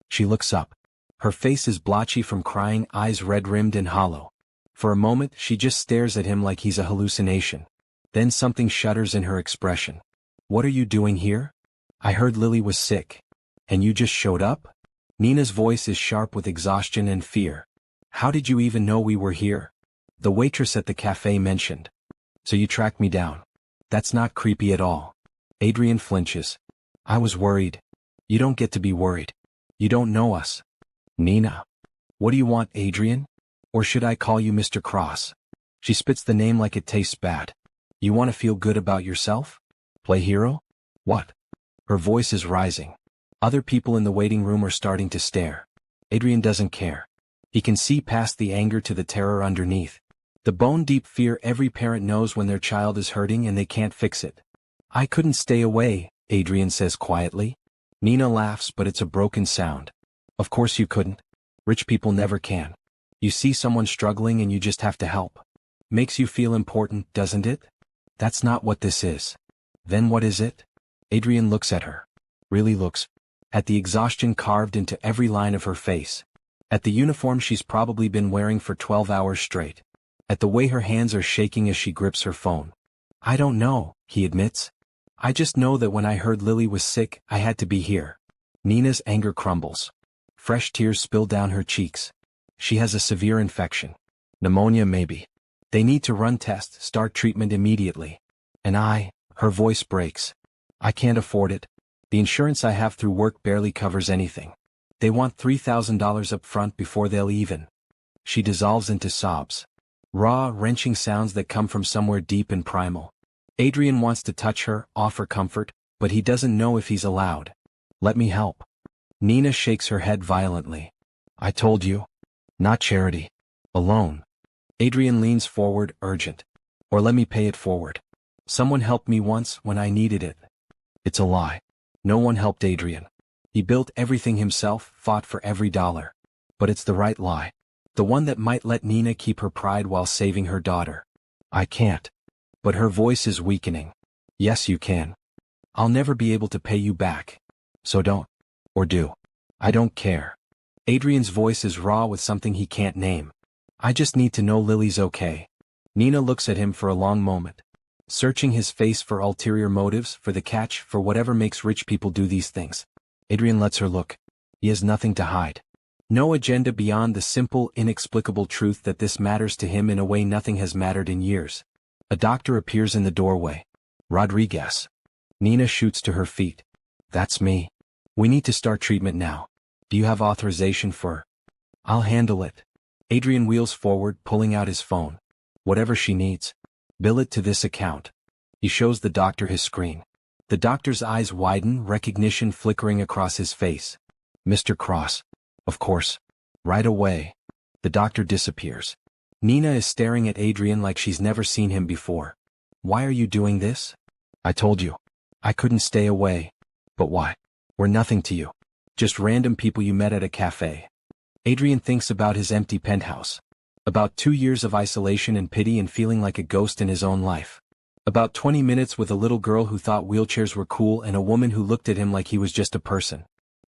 She looks up. Her face is blotchy from crying, eyes red-rimmed and hollow. For a moment, she just stares at him like he's a hallucination. Then something shudders in her expression. What are you doing here? I heard Lily was sick. And you just showed up? Nina's voice is sharp with exhaustion and fear. How did you even know we were here? The waitress at the cafe mentioned. So you tracked me down. That's not creepy at all. Adrian flinches. I was worried. You don't get to be worried. You don't know us. Nina. What do you want, Adrian? Or should I call you Mr. Cross? She spits the name like it tastes bad. You want to feel good about yourself? Play hero? What? Her voice is rising. Other people in the waiting room are starting to stare. Adrian doesn't care. He can see past the anger to the terror underneath. The bone-deep fear every parent knows when their child is hurting and they can't fix it. I couldn't stay away, Adrian says quietly. Nina laughs, but it's a broken sound. Of course you couldn't. Rich people never can. You see someone struggling and you just have to help. Makes you feel important, doesn't it? That's not what this is. Then what is it? Adrian looks at her. Really looks. At the exhaustion carved into every line of her face. At the uniform she's probably been wearing for 12 hours straight. At the way her hands are shaking as she grips her phone. I don't know, he admits. I just know that when I heard Lily was sick, I had to be here. Nina's anger crumbles. Fresh tears spill down her cheeks. She has a severe infection. Pneumonia maybe. They need to run tests, start treatment immediately. And her voice breaks. I can't afford it. The insurance I have through work barely covers anything. They want $3,000 up front before they'll even. She dissolves into sobs. Raw, wrenching sounds that come from somewhere deep and primal. Adrian wants to touch her, offer comfort, but he doesn't know if he's allowed. Let me help. Nina shakes her head violently. I told you. Not charity. Alone. Adrian leans forward, urgent. Or let me pay it forward. Someone helped me once when I needed it. It's a lie. No one helped Adrian. He built everything himself, fought for every dollar. But it's the right lie. The one that might let Nina keep her pride while saving her daughter. I can't. But her voice is weakening. Yes, you can. I'll never be able to pay you back. So don't. Or do. I don't care. Adrian's voice is raw with something he can't name. I just need to know Lily's okay. Nina looks at him for a long moment. Searching his face for ulterior motives, for the catch, for whatever makes rich people do these things. Adrian lets her look. He has nothing to hide. No agenda beyond the simple, inexplicable truth that this matters to him in a way nothing has mattered in years. A doctor appears in the doorway. Rodriguez. Nina shoots to her feet. That's me. We need to start treatment now. Do you have authorization for? I'll handle it. Adrian wheels forward, pulling out his phone. Whatever she needs. Bill it to this account. He shows the doctor his screen. The doctor's eyes widen, recognition flickering across his face. Mr. Cross. Of course. Right away. The doctor disappears. Nina is staring at Adrian like she's never seen him before. Why are you doing this? I told you. I couldn't stay away. But why? We're nothing to you. Just random people you met at a cafe. Adrian thinks about his empty penthouse. About 2 years of isolation and pity and feeling like a ghost in his own life. About 20 minutes with a little girl who thought wheelchairs were cool and a woman who looked at him like he was just a person.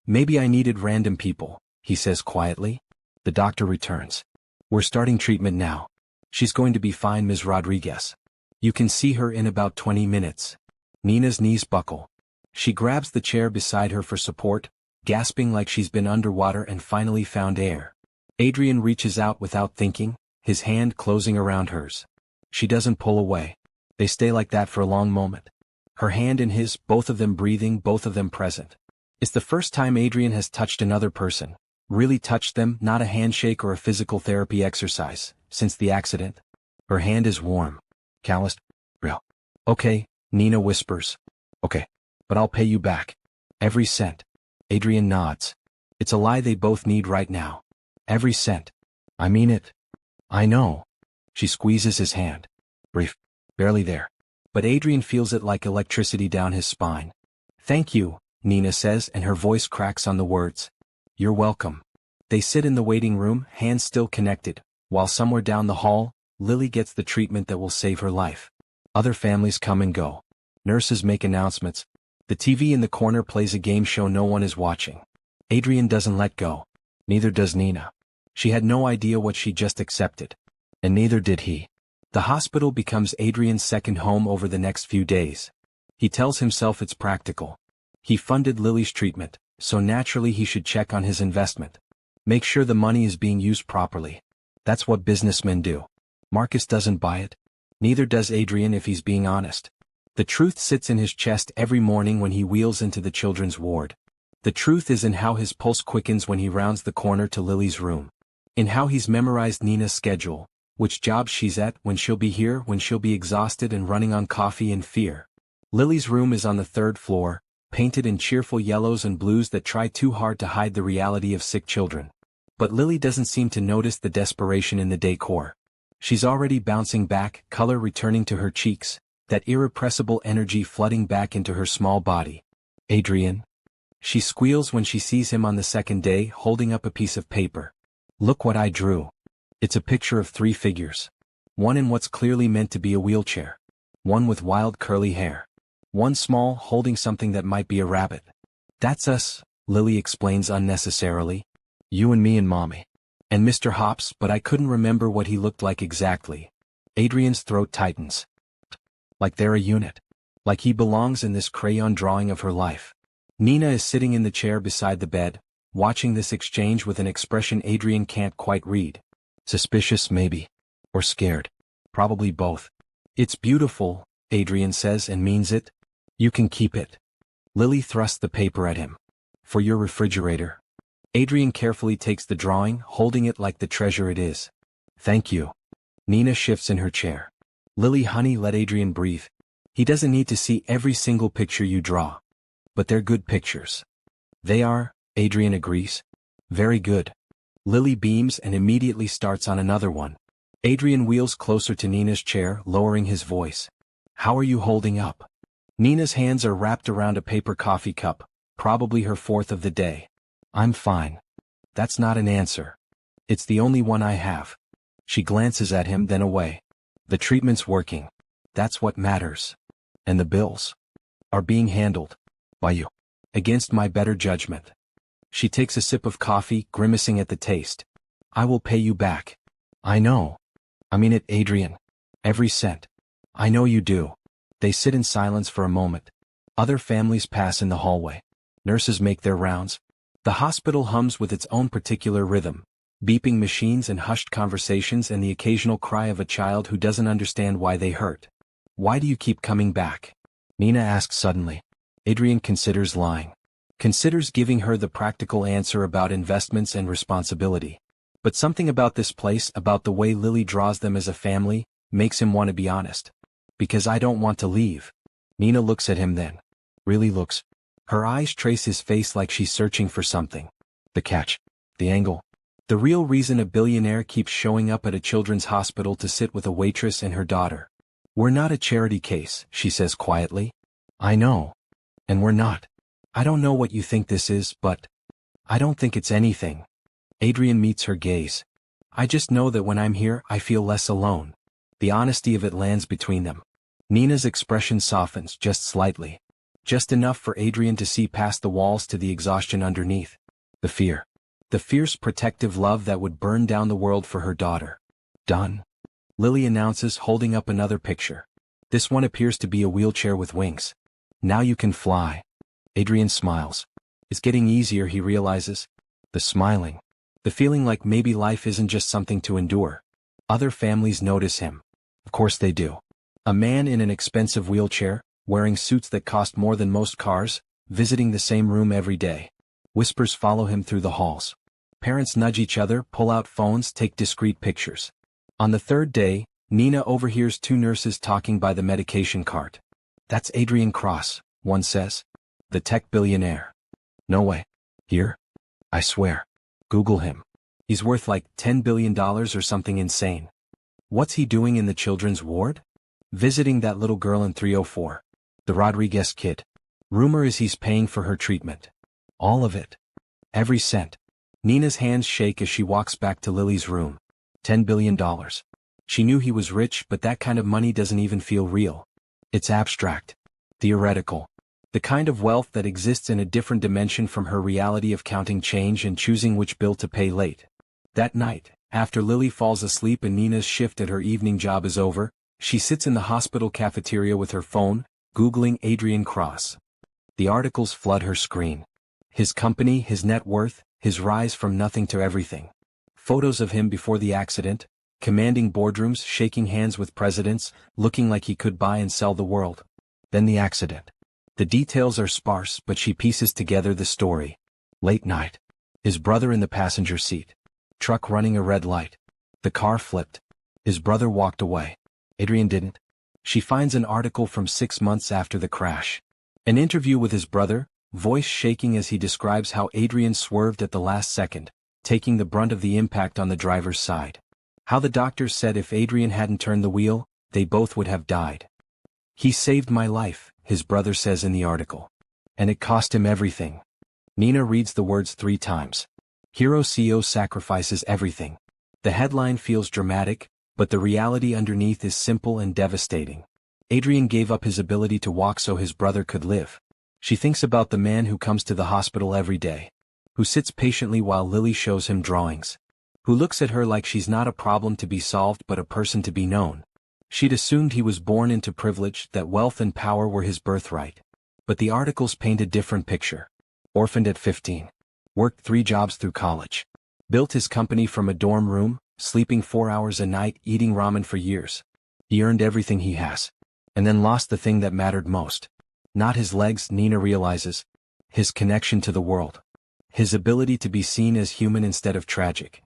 Maybe I needed random people, he says quietly. The doctor returns. We're starting treatment now. She's going to be fine, Ms. Rodriguez. You can see her in about 20 minutes. Nina's knees buckle. She grabs the chair beside her for support, gasping like she's been underwater and finally found air. Adrian reaches out without thinking, his hand closing around hers. She doesn't pull away. They stay like that for a long moment. Her hand in his, both of them breathing, both of them present. It's the first time Adrian has touched another person. Really touched them, not a handshake or a physical therapy exercise, since the accident. Her hand is warm. Calloused. Real. Okay, Nina whispers. Okay. But I'll pay you back. Every cent. Adrian nods. It's a lie they both need right now. Every cent. I mean it. I know. She squeezes his hand. Brief. Barely there. But Adrian feels it like electricity down his spine. Thank you, Nina says, and her voice cracks on the words. You're welcome. They sit in the waiting room, hands still connected, while somewhere down the hall, Lily gets the treatment that will save her life. Other families come and go. Nurses make announcements. The TV in the corner plays a game show no one is watching. Adrian doesn't let go. Neither does Nina. She had no idea what she just accepted. And neither did he. The hospital becomes Adrian's second home over the next few days. He tells himself it's practical. He funded Lily's treatment, so naturally he should check on his investment. Make sure the money is being used properly. That's what businessmen do. Marcus doesn't buy it. Neither does Adrian if he's being honest. The truth sits in his chest every morning when he wheels into the children's ward. The truth is in how his pulse quickens when he rounds the corner to Lily's room. In how he's memorized Nina's schedule, which job she's at, when she'll be here, when she'll be exhausted and running on coffee and fear. Lily's room is on the 3rd floor, painted in cheerful yellows and blues that try too hard to hide the reality of sick children. But Lily doesn't seem to notice the desperation in the decor. She's already bouncing back, color returning to her cheeks, that irrepressible energy flooding back into her small body. Adrian? She squeals when she sees him on the 2nd day, holding up a piece of paper. Look what I drew. It's a picture of 3 figures. One in what's clearly meant to be a wheelchair. One with wild curly hair. One small, holding something that might be a rabbit. That's us, Lily explains unnecessarily. You and me and Mommy. And Mr. Hops, but I couldn't remember what he looked like exactly. Adrian's throat tightens. Like they're a unit. Like he belongs in this crayon drawing of her life. Nina is sitting in the chair beside the bed, watching this exchange with an expression Adrian can't quite read. Suspicious, maybe. Or scared. Probably both. It's beautiful, Adrian says and means it. You can keep it. Lily thrusts the paper at him. For your refrigerator. Adrian carefully takes the drawing, holding it like the treasure it is. Thank you. Nina shifts in her chair. Lily, honey, let Adrian breathe. He doesn't need to see every single picture you draw. But they're good pictures. They are, Adrian agrees. Very good. Lily beams and immediately starts on another one. Adrian wheels closer to Nina's chair, lowering his voice. How are you holding up? Nina's hands are wrapped around a paper coffee cup, probably her 4th of the day. I'm fine. That's not an answer. It's the only one I have. She glances at him, then away. The treatment's working. That's what matters. And the bills are being handled by you. Against my better judgment. She takes a sip of coffee, grimacing at the taste. I will pay you back. I know. I mean it, Adrian. Every cent. I know you do. They sit in silence for a moment. Other families pass in the hallway. Nurses make their rounds. The hospital hums with its own particular rhythm, beeping machines and hushed conversations and the occasional cry of a child who doesn't understand why they hurt. "Why do you keep coming back?" Nina asks suddenly. Adrian considers lying. Considers giving her the practical answer about investments and responsibility. But something about this place, about the way Lily draws them as a family, makes him want to be honest. "Because I don't want to leave." Nina looks at him then. Really looks. Her eyes trace his face like she's searching for something. The catch. The angle. The real reason a billionaire keeps showing up at a children's hospital to sit with a waitress and her daughter. "We're not a charity case," she says quietly. "I know. And we're not. I don't know what you think this is, but I don't think it's anything." Adrian meets her gaze. "I just know that when I'm here I feel less alone." The honesty of it lands between them. Nina's expression softens just slightly. Just enough for Adrian to see past the walls to the exhaustion underneath. The fear. The fierce protective love that would burn down the world for her daughter. "Done," Lily announces, holding up another picture. This one appears to be a wheelchair with wings. "Now you can fly." Adrian smiles. It's getting easier, he realizes. The smiling. The feeling like maybe life isn't just something to endure. Other families notice him. Of course they do. A man in an expensive wheelchair, wearing suits that cost more than most cars, visiting the same room every day. Whispers follow him through the halls. Parents nudge each other, pull out phones, take discreet pictures. On the third day, Nina overhears two nurses talking by the medication cart. "That's Adrian Cross," one says. "The tech billionaire." "No way. Here? I swear. Google him. He's worth like $10 billion or something insane." "What's he doing in the children's ward?" "Visiting that little girl in 304. The Rodriguez kid. Rumor is he's paying for her treatment." "All of it? Every cent?" Nina's hands shake as she walks back to Lily's room. $10 billion. She knew he was rich, but that kind of money doesn't even feel real. It's abstract. Theoretical. The kind of wealth that exists in a different dimension from her reality of counting change and choosing which bill to pay late. That night, after Lily falls asleep and Nina's shift at her evening job is over, she sits in the hospital cafeteria with her phone, Googling Adrian Cross. The articles flood her screen. His company, his net worth, his rise from nothing to everything. Photos of him before the accident, commanding boardrooms, shaking hands with presidents, looking like he could buy and sell the world. Then the accident. The details are sparse, but she pieces together the story. Late night. His brother in the passenger seat. Truck running a red light. The car flipped. His brother walked away. Adrian didn't. She finds an article from 6 months after the crash. An interview with his brother, voice shaking as he describes how Adrian swerved at the last second, taking the brunt of the impact on the driver's side. How the doctors said if Adrian hadn't turned the wheel, they both would have died. "He saved my life," his brother says in the article. "And it cost him everything." Nina reads the words 3 times. Hero CEO sacrifices everything. The headline feels dramatic, but the reality underneath is simple and devastating. Adrian gave up his ability to walk so his brother could live. She thinks about the man who comes to the hospital every day, who sits patiently while Lily shows him drawings, who looks at her like she's not a problem to be solved but a person to be known. She'd assumed he was born into privilege, that wealth and power were his birthright. But the articles paint a different picture. Orphaned at 15. Worked 3 jobs through college. Built his company from a dorm room, sleeping 4 hours a night, eating ramen for years. He earned everything he has. And then lost the thing that mattered most. Not his legs, Nina realizes. His connection to the world. His ability to be seen as human instead of tragic.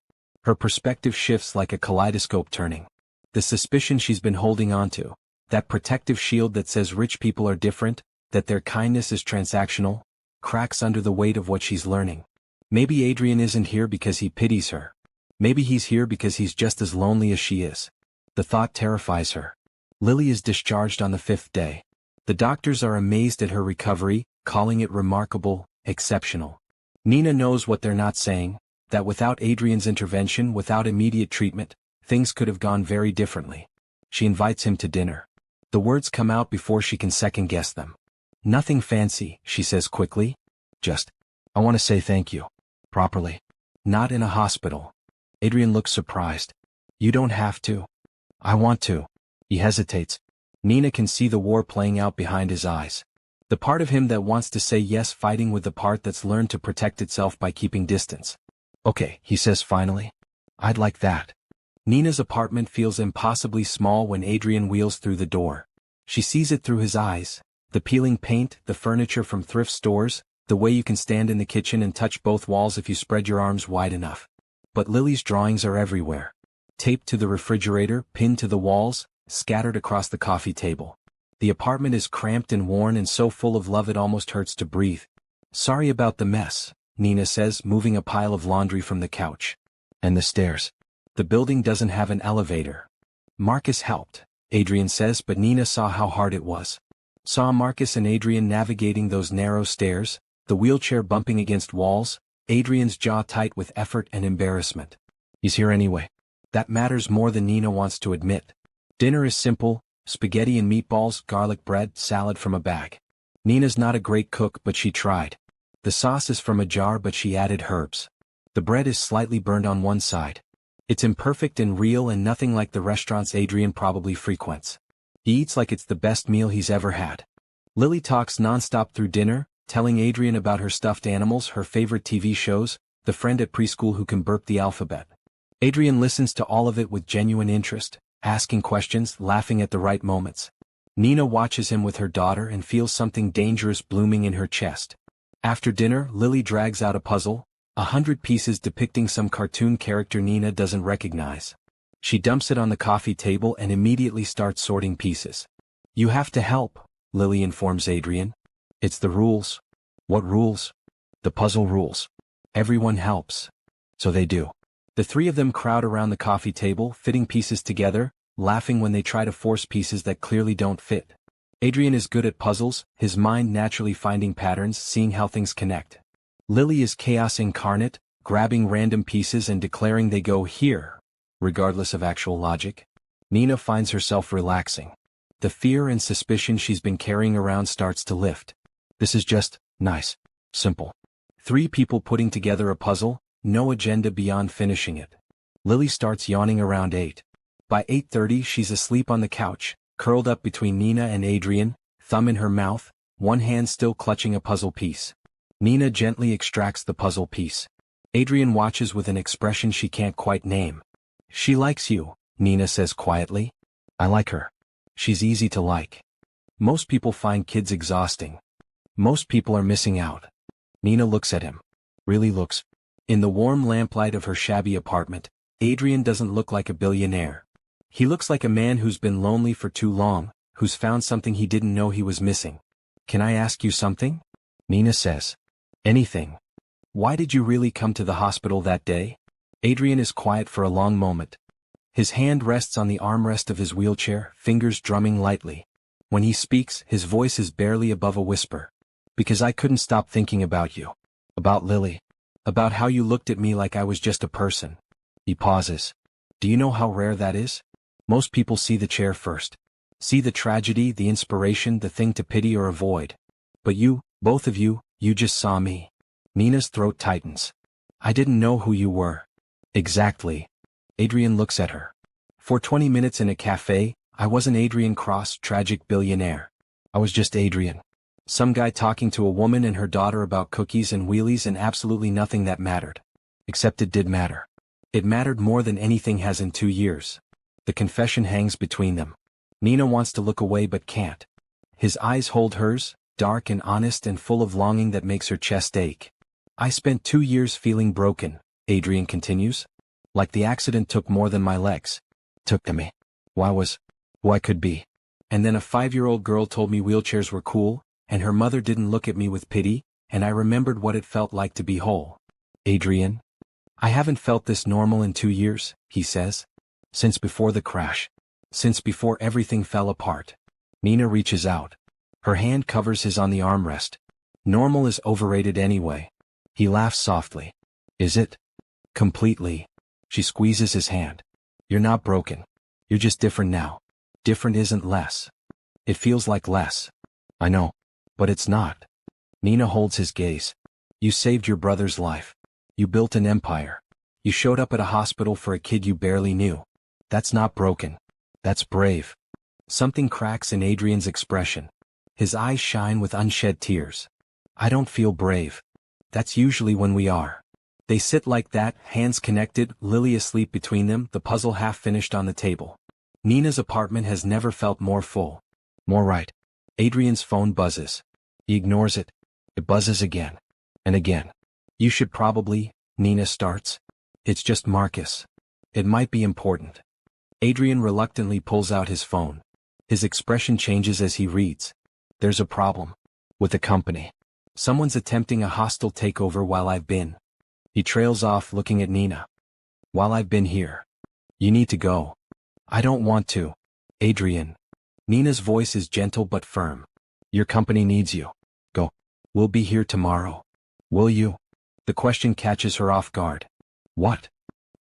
Her perspective shifts like a kaleidoscope turning. The suspicion she's been holding onto, that protective shield that says rich people are different, that their kindness is transactional, cracks under the weight of what she's learning. Maybe Adrian isn't here because he pities her. Maybe he's here because he's just as lonely as she is. The thought terrifies her. Lily is discharged on the 5th day. The doctors are amazed at her recovery, calling it remarkable, exceptional. Nina knows what they're not saying, that without Adrian's intervention, without immediate treatment, things could have gone very differently. She invites him to dinner. The words come out before she can second-guess them. "Nothing fancy," she says quickly. "Just, I want to say thank you. Properly. Not in a hospital." Adrian looks surprised. "You don't have to." "I want to." He hesitates. Nina can see the war playing out behind his eyes. The part of him that wants to say yes fighting with the part that's learned to protect itself by keeping distance. Okay, he says finally. I'd like that. Nina's apartment feels impossibly small when Adrian wheels through the door. She sees it through his eyes, the peeling paint, the furniture from thrift stores, the way you can stand in the kitchen and touch both walls if you spread your arms wide enough. But Lily's drawings are everywhere. Taped to the refrigerator, pinned to the walls, scattered across the coffee table. The apartment is cramped and worn and so full of love it almost hurts to breathe. Sorry about the mess, Nina says, moving a pile of laundry from the couch. And the stairs. The building doesn't have an elevator. Marcus helped, Adrian says, but Nina saw how hard it was. Saw Marcus and Adrian navigating those narrow stairs, the wheelchair bumping against walls, Adrian's jaw tight with effort and embarrassment. He's here anyway. That matters more than Nina wants to admit. Dinner is simple, spaghetti and meatballs, garlic bread, salad from a bag. Nina's not a great cook but she tried. The sauce is from a jar but she added herbs. The bread is slightly burned on one side. It's imperfect and real and nothing like the restaurants Adrian probably frequents. He eats like it's the best meal he's ever had. Lily talks nonstop through dinner, telling Adrian about her stuffed animals, her favorite TV shows, the friend at preschool who can burp the alphabet. Adrian listens to all of it with genuine interest, asking questions, laughing at the right moments. Nina watches him with her daughter and feels something dangerous blooming in her chest. After dinner, Lily drags out a puzzle, 100 pieces depicting some cartoon character Nina doesn't recognize. She dumps it on the coffee table and immediately starts sorting pieces. You have to help, Lily informs Adrian. It's the rules. What rules? The puzzle rules. Everyone helps. So they do. The three of them crowd around the coffee table, fitting pieces together, laughing when they try to force pieces that clearly don't fit. Adrian is good at puzzles, his mind naturally finding patterns, seeing how things connect. Lily is chaos incarnate, grabbing random pieces and declaring they go here, regardless of actual logic. Nina finds herself relaxing. The fear and suspicion she's been carrying around starts to lift. This is just nice, simple. Three people putting together a puzzle, no agenda beyond finishing it. Lily starts yawning around 8. By 8:30 she's asleep on the couch, curled up between Nina and Adrian, thumb in her mouth, one hand still clutching a puzzle piece. Nina gently extracts the puzzle piece. Adrian watches with an expression she can't quite name. She likes you, Nina says quietly. I like her. She's easy to like. Most people find kids exhausting. Most people are missing out. Nina looks at him. Really looks. In the warm lamplight of her shabby apartment, Adrian doesn't look like a billionaire. He looks like a man who's been lonely for too long, who's found something he didn't know he was missing. Can I ask you something? Nina says. Anything. Why did you really come to the hospital that day? Adrian is quiet for a long moment. His hand rests on the armrest of his wheelchair, fingers drumming lightly. When he speaks, his voice is barely above a whisper. Because I couldn't stop thinking about you. About Lily. About how you looked at me like I was just a person. He pauses. Do you know how rare that is? Most people see the chair first. See the tragedy, the inspiration, the thing to pity or avoid. But you, both of you, you just saw me. Nina's throat tightens. I didn't know who you were. Exactly. Adrian looks at her. For 20 minutes in a cafe, I wasn't Adrian Cross, tragic billionaire. I was just Adrian. Some guy talking to a woman and her daughter about cookies and wheelies and absolutely nothing that mattered. Except it did matter. It mattered more than anything has in 2 years. The confession hangs between them. Nina wants to look away but can't. His eyes hold hers, dark and honest and full of longing that makes her chest ache. I spent 2 years feeling broken, Adrian continues. Like the accident took more than my legs. Took to me. Who I was. Who I could be. And then a 5-year-old girl told me wheelchairs were cool, and her mother didn't look at me with pity, and I remembered what it felt like to be whole. Adrian? I haven't felt this normal in 2 years, he says. Since before the crash. Since before everything fell apart. Nina reaches out. Her hand covers his on the armrest. Normal is overrated anyway. He laughs softly. Is it? Completely. She squeezes his hand. You're not broken. You're just different now. Different isn't less. It feels like less. I know. But it's not. Nina holds his gaze. You saved your brother's life. You built an empire. You showed up at a hospital for a kid you barely knew. That's not broken. That's brave. Something cracks in Adrian's expression. His eyes shine with unshed tears. I don't feel brave. That's usually when we are. They sit like that, hands connected, Lily asleep between them, the puzzle half finished on the table. Nina's apartment has never felt more full. More right. Adrian's phone buzzes. He ignores it. It buzzes again. And again. You should probably, Nina starts. It's just Marcus. It might be important. Adrian reluctantly pulls out his phone. His expression changes as he reads. There's a problem. With the company. Someone's attempting a hostile takeover while I've been. He trails off looking at Nina. While I've been here. You need to go. I don't want to. Adrian. Nina's voice is gentle but firm. Your company needs you. Go. We'll be here tomorrow. Will you? The question catches her off guard. What?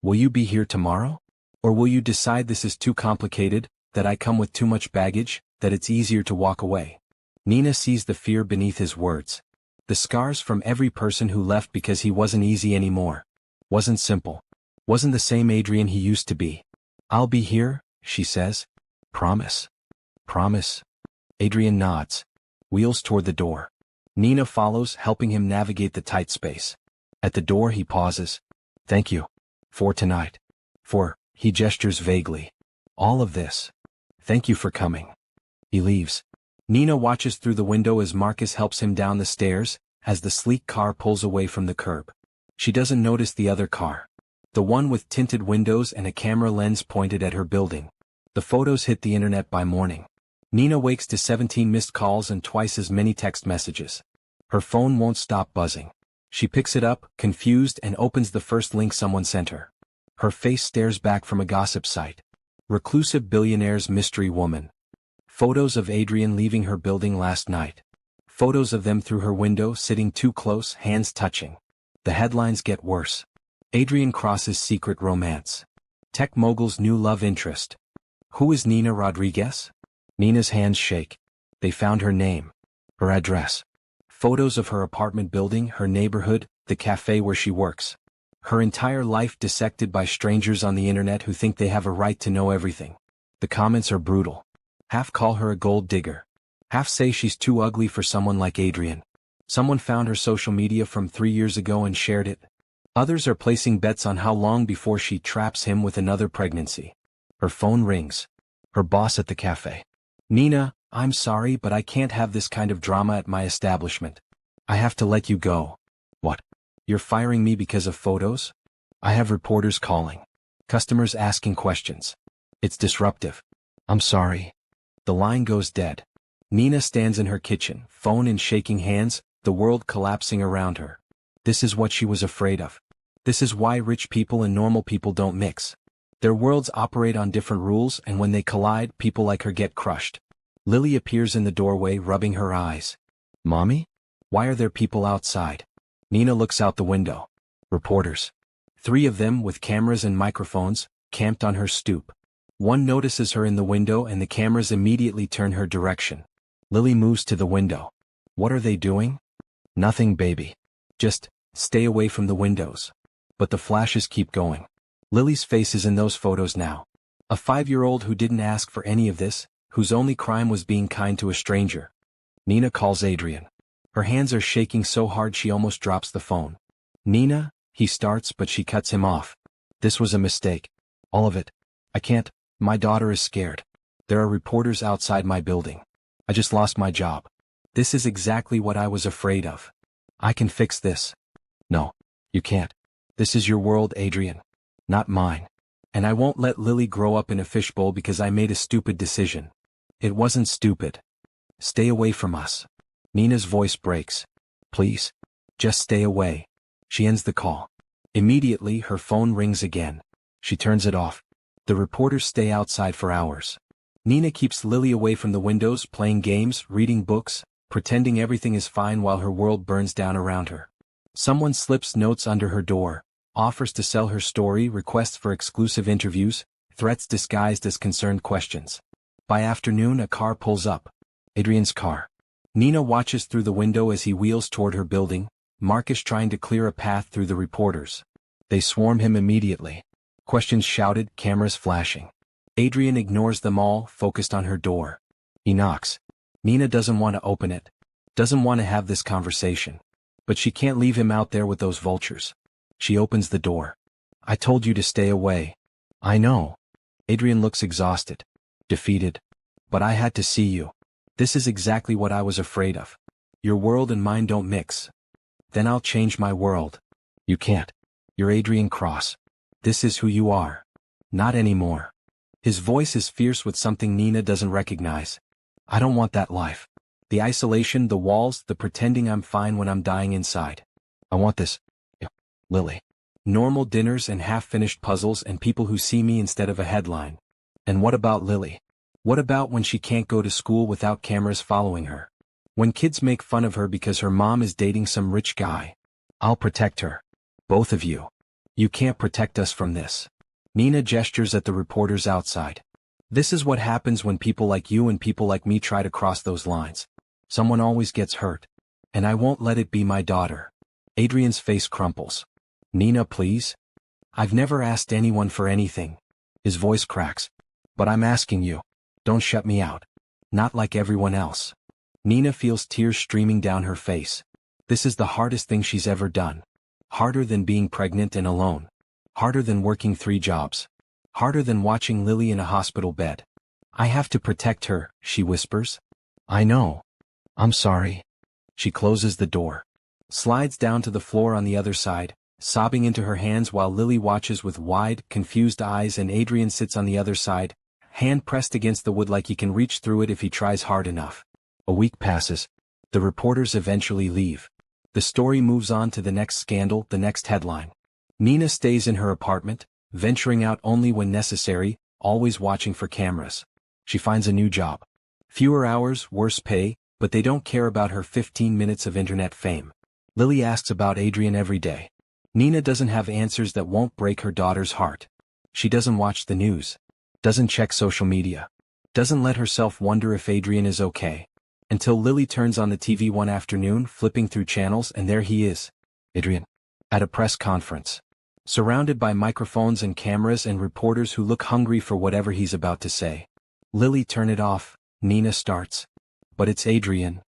Will you be here tomorrow? Or will you decide this is too complicated, that I come with too much baggage, that it's easier to walk away? Nina sees the fear beneath his words. The scars from every person who left because he wasn't easy anymore. Wasn't simple. Wasn't the same Adrian he used to be. I'll be here, she says. Promise. Promise. Adrian nods. Wheels toward the door. Nina follows, helping him navigate the tight space. At the door he pauses. Thank you. For tonight. For, he gestures vaguely. All of this. Thank you for coming. He leaves. Nina watches through the window as Marcus helps him down the stairs, as the sleek car pulls away from the curb. She doesn't notice the other car. The one with tinted windows and a camera lens pointed at her building. The photos hit the internet by morning. Nina wakes to 17 missed calls and twice as many text messages. Her phone won't stop buzzing. She picks it up, confused, and opens the first link someone sent her. Her face stares back from a gossip site. Reclusive billionaire's mystery woman. Photos of Adrian leaving her building last night. Photos of them through her window sitting too close, hands touching. The headlines get worse. Adrian crosses secret romance. Tech mogul's new love interest. Who is Nina Rodriguez? Nina's hands shake. They found her name. Her address. Photos of her apartment building, her neighborhood, the cafe where she works. Her entire life dissected by strangers on the internet who think they have a right to know everything. The comments are brutal. Half call her a gold digger. Half say she's too ugly for someone like Adrian. Someone found her social media from 3 years ago and shared it. Others are placing bets on how long before she traps him with another pregnancy. Her phone rings. Her boss at the cafe. Nina, I'm sorry, but I can't have this kind of drama at my establishment. I have to let you go. What? You're firing me because of photos? I have reporters calling. Customers asking questions. It's disruptive. I'm sorry. The line goes dead. Nina stands in her kitchen, phone in shaking hands, the world collapsing around her. This is what she was afraid of. This is why rich people and normal people don't mix. Their worlds operate on different rules, and when they collide, people like her get crushed. Lily appears in the doorway, rubbing her eyes. Mommy? Why are there people outside? Nina looks out the window. Reporters. 3 of them, with cameras and microphones, camped on her stoop. One notices her in the window and the cameras immediately turn her direction. Lily moves to the window. What are they doing? Nothing, baby. Just, stay away from the windows. But the flashes keep going. Lily's face is in those photos now. A 5-year-old who didn't ask for any of this, whose only crime was being kind to a stranger. Nina calls Adrian. Her hands are shaking so hard she almost drops the phone. Nina, he starts, but she cuts him off. This was a mistake. All of it. I can't. My daughter is scared. There are reporters outside my building. I just lost my job. This is exactly what I was afraid of. I can fix this. No, you can't. This is your world, Adrian. Not mine. And I won't let Lily grow up in a fishbowl because I made a stupid decision. It wasn't stupid. Stay away from us. Nina's voice breaks. Please. Just stay away. She ends the call. Immediately, her phone rings again. She turns it off. The reporters stay outside for hours. Nina keeps Lily away from the windows, playing games, reading books, pretending everything is fine while her world burns down around her. Someone slips notes under her door, offers to sell her story, requests for exclusive interviews, threats disguised as concerned questions. By afternoon, a car pulls up. Adrian's car. Nina watches through the window as he wheels toward her building, Marcus trying to clear a path through the reporters. They swarm him immediately. Questions shouted, cameras flashing. Adrian ignores them all, focused on her door. He knocks. Nina doesn't want to open it. Doesn't want to have this conversation. But she can't leave him out there with those vultures. She opens the door. I told you to stay away. I know. Adrian looks exhausted. Defeated. But I had to see you. This is exactly what I was afraid of. Your world and mine don't mix. Then I'll change my world. You can't. You're Adrian Cross. This is who you are. Not anymore. His voice is fierce with something Nina doesn't recognize. I don't want that life. The isolation, the walls, the pretending I'm fine when I'm dying inside. I want this. Lily. Normal dinners and half-finished puzzles and people who see me instead of a headline. And what about Lily? What about when she can't go to school without cameras following her? When kids make fun of her because her mom is dating some rich guy? I'll protect her. Both of you. You can't protect us from this. Nina gestures at the reporters outside. This is what happens when people like you and people like me try to cross those lines. Someone always gets hurt. And I won't let it be my daughter. Adrian's face crumples. Nina, please? I've never asked anyone for anything. His voice cracks. But I'm asking you. Don't shut me out. Not like everyone else. Nina feels tears streaming down her face. This is the hardest thing she's ever done. Harder than being pregnant and alone. Harder than working 3 jobs. Harder than watching Lily in a hospital bed. I have to protect her, she whispers. I know. I'm sorry. She closes the door. Slides down to the floor on the other side, sobbing into her hands while Lily watches with wide, confused eyes and Adrian sits on the other side, hand pressed against the wood like he can reach through it if he tries hard enough. A week passes. The reporters eventually leave. The story moves on to the next scandal, the next headline. Nina stays in her apartment, venturing out only when necessary, always watching for cameras. She finds a new job. Fewer hours, worse pay, but they don't care about her 15 minutes of internet fame. Lily asks about Adrian every day. Nina doesn't have answers that won't break her daughter's heart. She doesn't watch the news. Doesn't check social media. Doesn't let herself wonder if Adrian is okay. Until Lily turns on the TV one afternoon, flipping through channels, and there he is. Adrian. At a press conference. Surrounded by microphones and cameras and reporters who look hungry for whatever he's about to say. Lily, turn it off, Nina starts. But it's Adrian.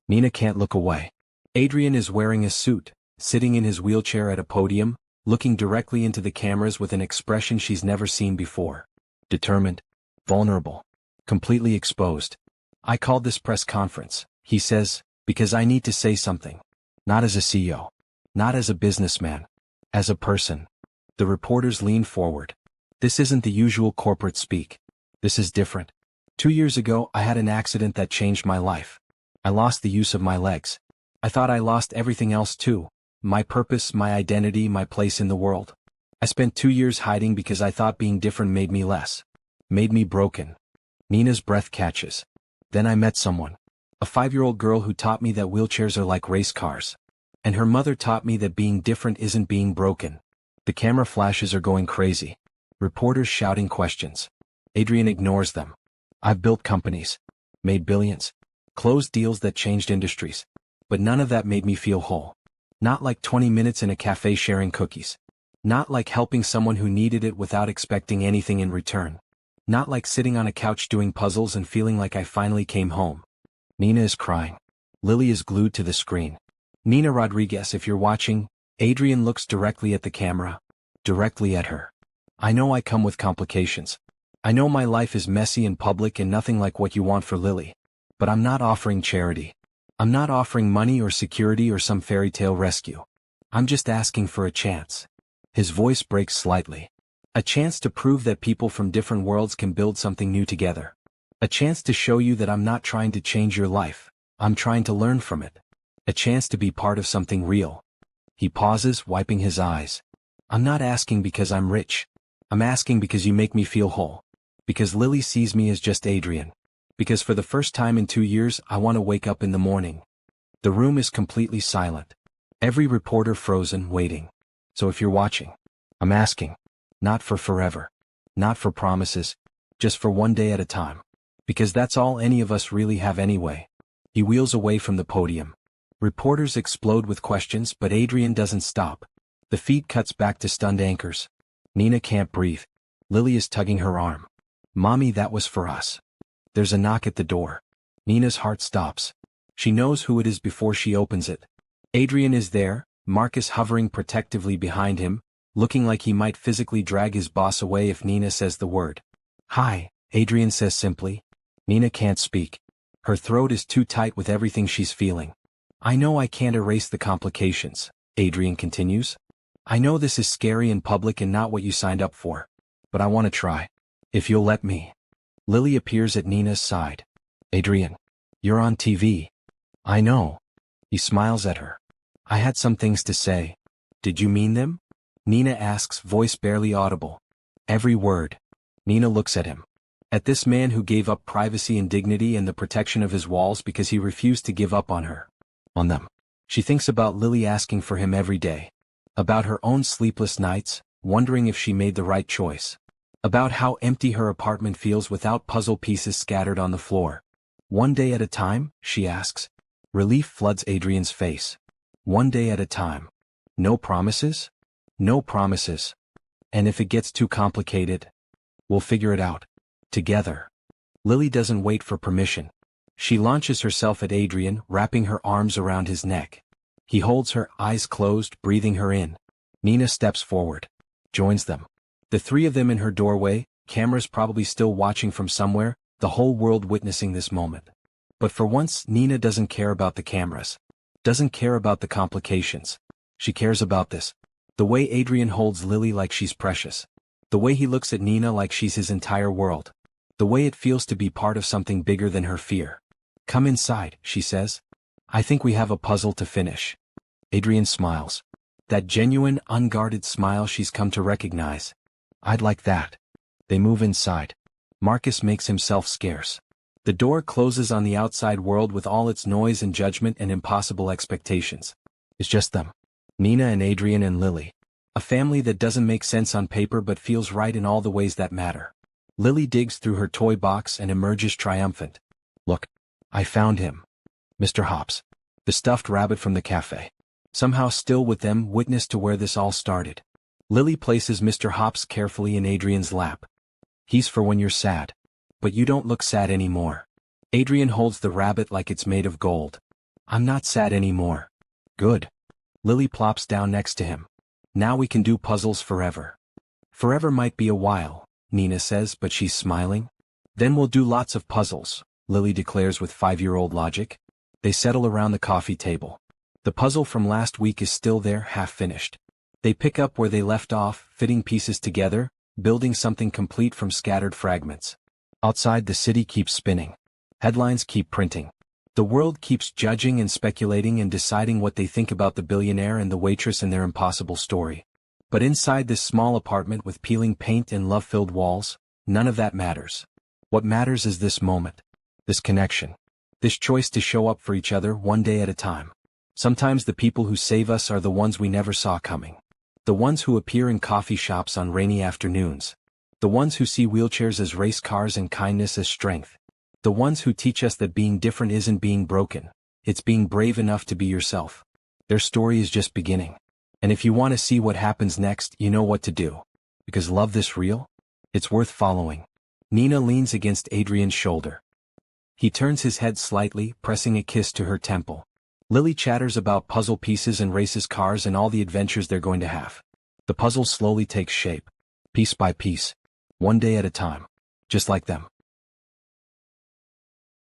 Nina can't look away. Adrian is wearing a suit, sitting in his wheelchair at a podium, looking directly into the cameras with an expression she's never seen before. Determined. Vulnerable. Completely exposed. I called this press conference, he says, because I need to say something. Not as a CEO. Not as a businessman. As a person. The reporters lean forward. This isn't the usual corporate speak. This is different. 2 years ago, I had an accident that changed my life. I lost the use of my legs. I thought I lost everything else too. My purpose, my identity, my place in the world. I spent 2 years hiding because I thought being different made me less. Made me broken. Nina's breath catches. Then I met someone. A 5-year-old girl who taught me that wheelchairs are like race cars. And her mother taught me that being different isn't being broken. The camera flashes are going crazy. Reporters shouting questions. Adrian ignores them. I've built companies. Made billions. Closed deals that changed industries. But none of that made me feel whole. Not like 20 minutes in a cafe sharing cookies. Not like helping someone who needed it without expecting anything in return. Not like sitting on a couch doing puzzles and feeling like I finally came home. Nina is crying. Lily is glued to the screen. Nina Rodriguez, if you're watching, Adrian looks directly at the camera. Directly at her. I know I come with complications. I know my life is messy and public and nothing like what you want for Lily. But I'm not offering charity. I'm not offering money or security or some fairy tale rescue. I'm just asking for a chance. His voice breaks slightly. A chance to prove that people from different worlds can build something new together. A chance to show you that I'm not trying to change your life. I'm trying to learn from it. A chance to be part of something real. He pauses, wiping his eyes. I'm not asking because I'm rich. I'm asking because you make me feel whole. Because Lily sees me as just Adrian. Because for the first time in 2 years, I want to wake up in the morning. The room is completely silent. Every reporter frozen, waiting. So if you're watching, I'm asking. Not for forever. Not for promises. Just for one day at a time. Because that's all any of us really have anyway. He wheels away from the podium. Reporters explode with questions, but Adrian doesn't stop. The feed cuts back to stunned anchors. Nina can't breathe. Lily is tugging her arm. Mommy, that was for us. There's a knock at the door. Nina's heart stops. She knows who it is before she opens it. Adrian is there, Marcus hovering protectively behind him, looking like he might physically drag his boss away if Nina says the word. "Hi," Adrian says simply. Nina can't speak. Her throat is too tight with everything she's feeling. "I know I can't erase the complications," Adrian continues. "I know this is scary in public and not what you signed up for. But I want to try. If you'll let me." Lily appears at Nina's side. "Adrian, you're on TV." "I know." He smiles at her. "I had some things to say." "Did you mean them?" Nina asks, voice barely audible. "Every word." Nina looks at him. At this man who gave up privacy and dignity and the protection of his walls because he refused to give up on her. On them. She thinks about Lily asking for him every day. About her own sleepless nights, wondering if she made the right choice. About how empty her apartment feels without puzzle pieces scattered on the floor. "One day at a time?" she asks. Relief floods Adrian's face. "One day at a time. No promises?" "No promises. And if it gets too complicated, we'll figure it out. Together." Lily doesn't wait for permission. She launches herself at Adrian, wrapping her arms around his neck. He holds her, eyes closed, breathing her in. Nina steps forward. Joins them. The three of them in her doorway, cameras probably still watching from somewhere, the whole world witnessing this moment. But for once, Nina doesn't care about the cameras. Doesn't care about the complications. She cares about this. The way Adrian holds Lily like she's precious. The way he looks at Nina like she's his entire world. The way it feels to be part of something bigger than her fear. "Come inside," she says. "I think we have a puzzle to finish." Adrian smiles. That genuine, unguarded smile she's come to recognize. "I'd like that." They move inside. Marcus makes himself scarce. The door closes on the outside world with all its noise and judgment and impossible expectations. It's just them. Nina and Adrian and Lily. A family that doesn't make sense on paper but feels right in all the ways that matter. Lily digs through her toy box and emerges triumphant. "Look. I found him. Mr. Hops. The stuffed rabbit from the cafe. Somehow still with them, witness to where this all started." Lily places Mr. Hops carefully in Adrian's lap. "He's for when you're sad. But you don't look sad anymore." Adrian holds the rabbit like it's made of gold. "I'm not sad anymore." "Good." Lily plops down next to him. "Now we can do puzzles forever." "Forever might be a while," Nina says, but she's smiling. "Then we'll do lots of puzzles," Lily declares with 5-year-old logic. They settle around the coffee table. The puzzle from last week is still there, half finished. They pick up where they left off, fitting pieces together, building something complete from scattered fragments. Outside, the city keeps spinning. Headlines keep printing. The world keeps judging and speculating and deciding what they think about the billionaire and the waitress and their impossible story. But inside this small apartment with peeling paint and love-filled walls, none of that matters. What matters is this moment. This connection. This choice to show up for each other one day at a time. Sometimes the people who save us are the ones we never saw coming. The ones who appear in coffee shops on rainy afternoons. The ones who see wheelchairs as race cars and kindness as strength. The ones who teach us that being different isn't being broken. It's being brave enough to be yourself. Their story is just beginning. And if you want to see what happens next, you know what to do. Because love this real? It's worth following. Nina leans against Adrian's shoulder. He turns his head slightly, pressing a kiss to her temple. Lily chatters about puzzle pieces and races cars and all the adventures they're going to have. The puzzle slowly takes shape. Piece by piece. One day at a time. Just like them.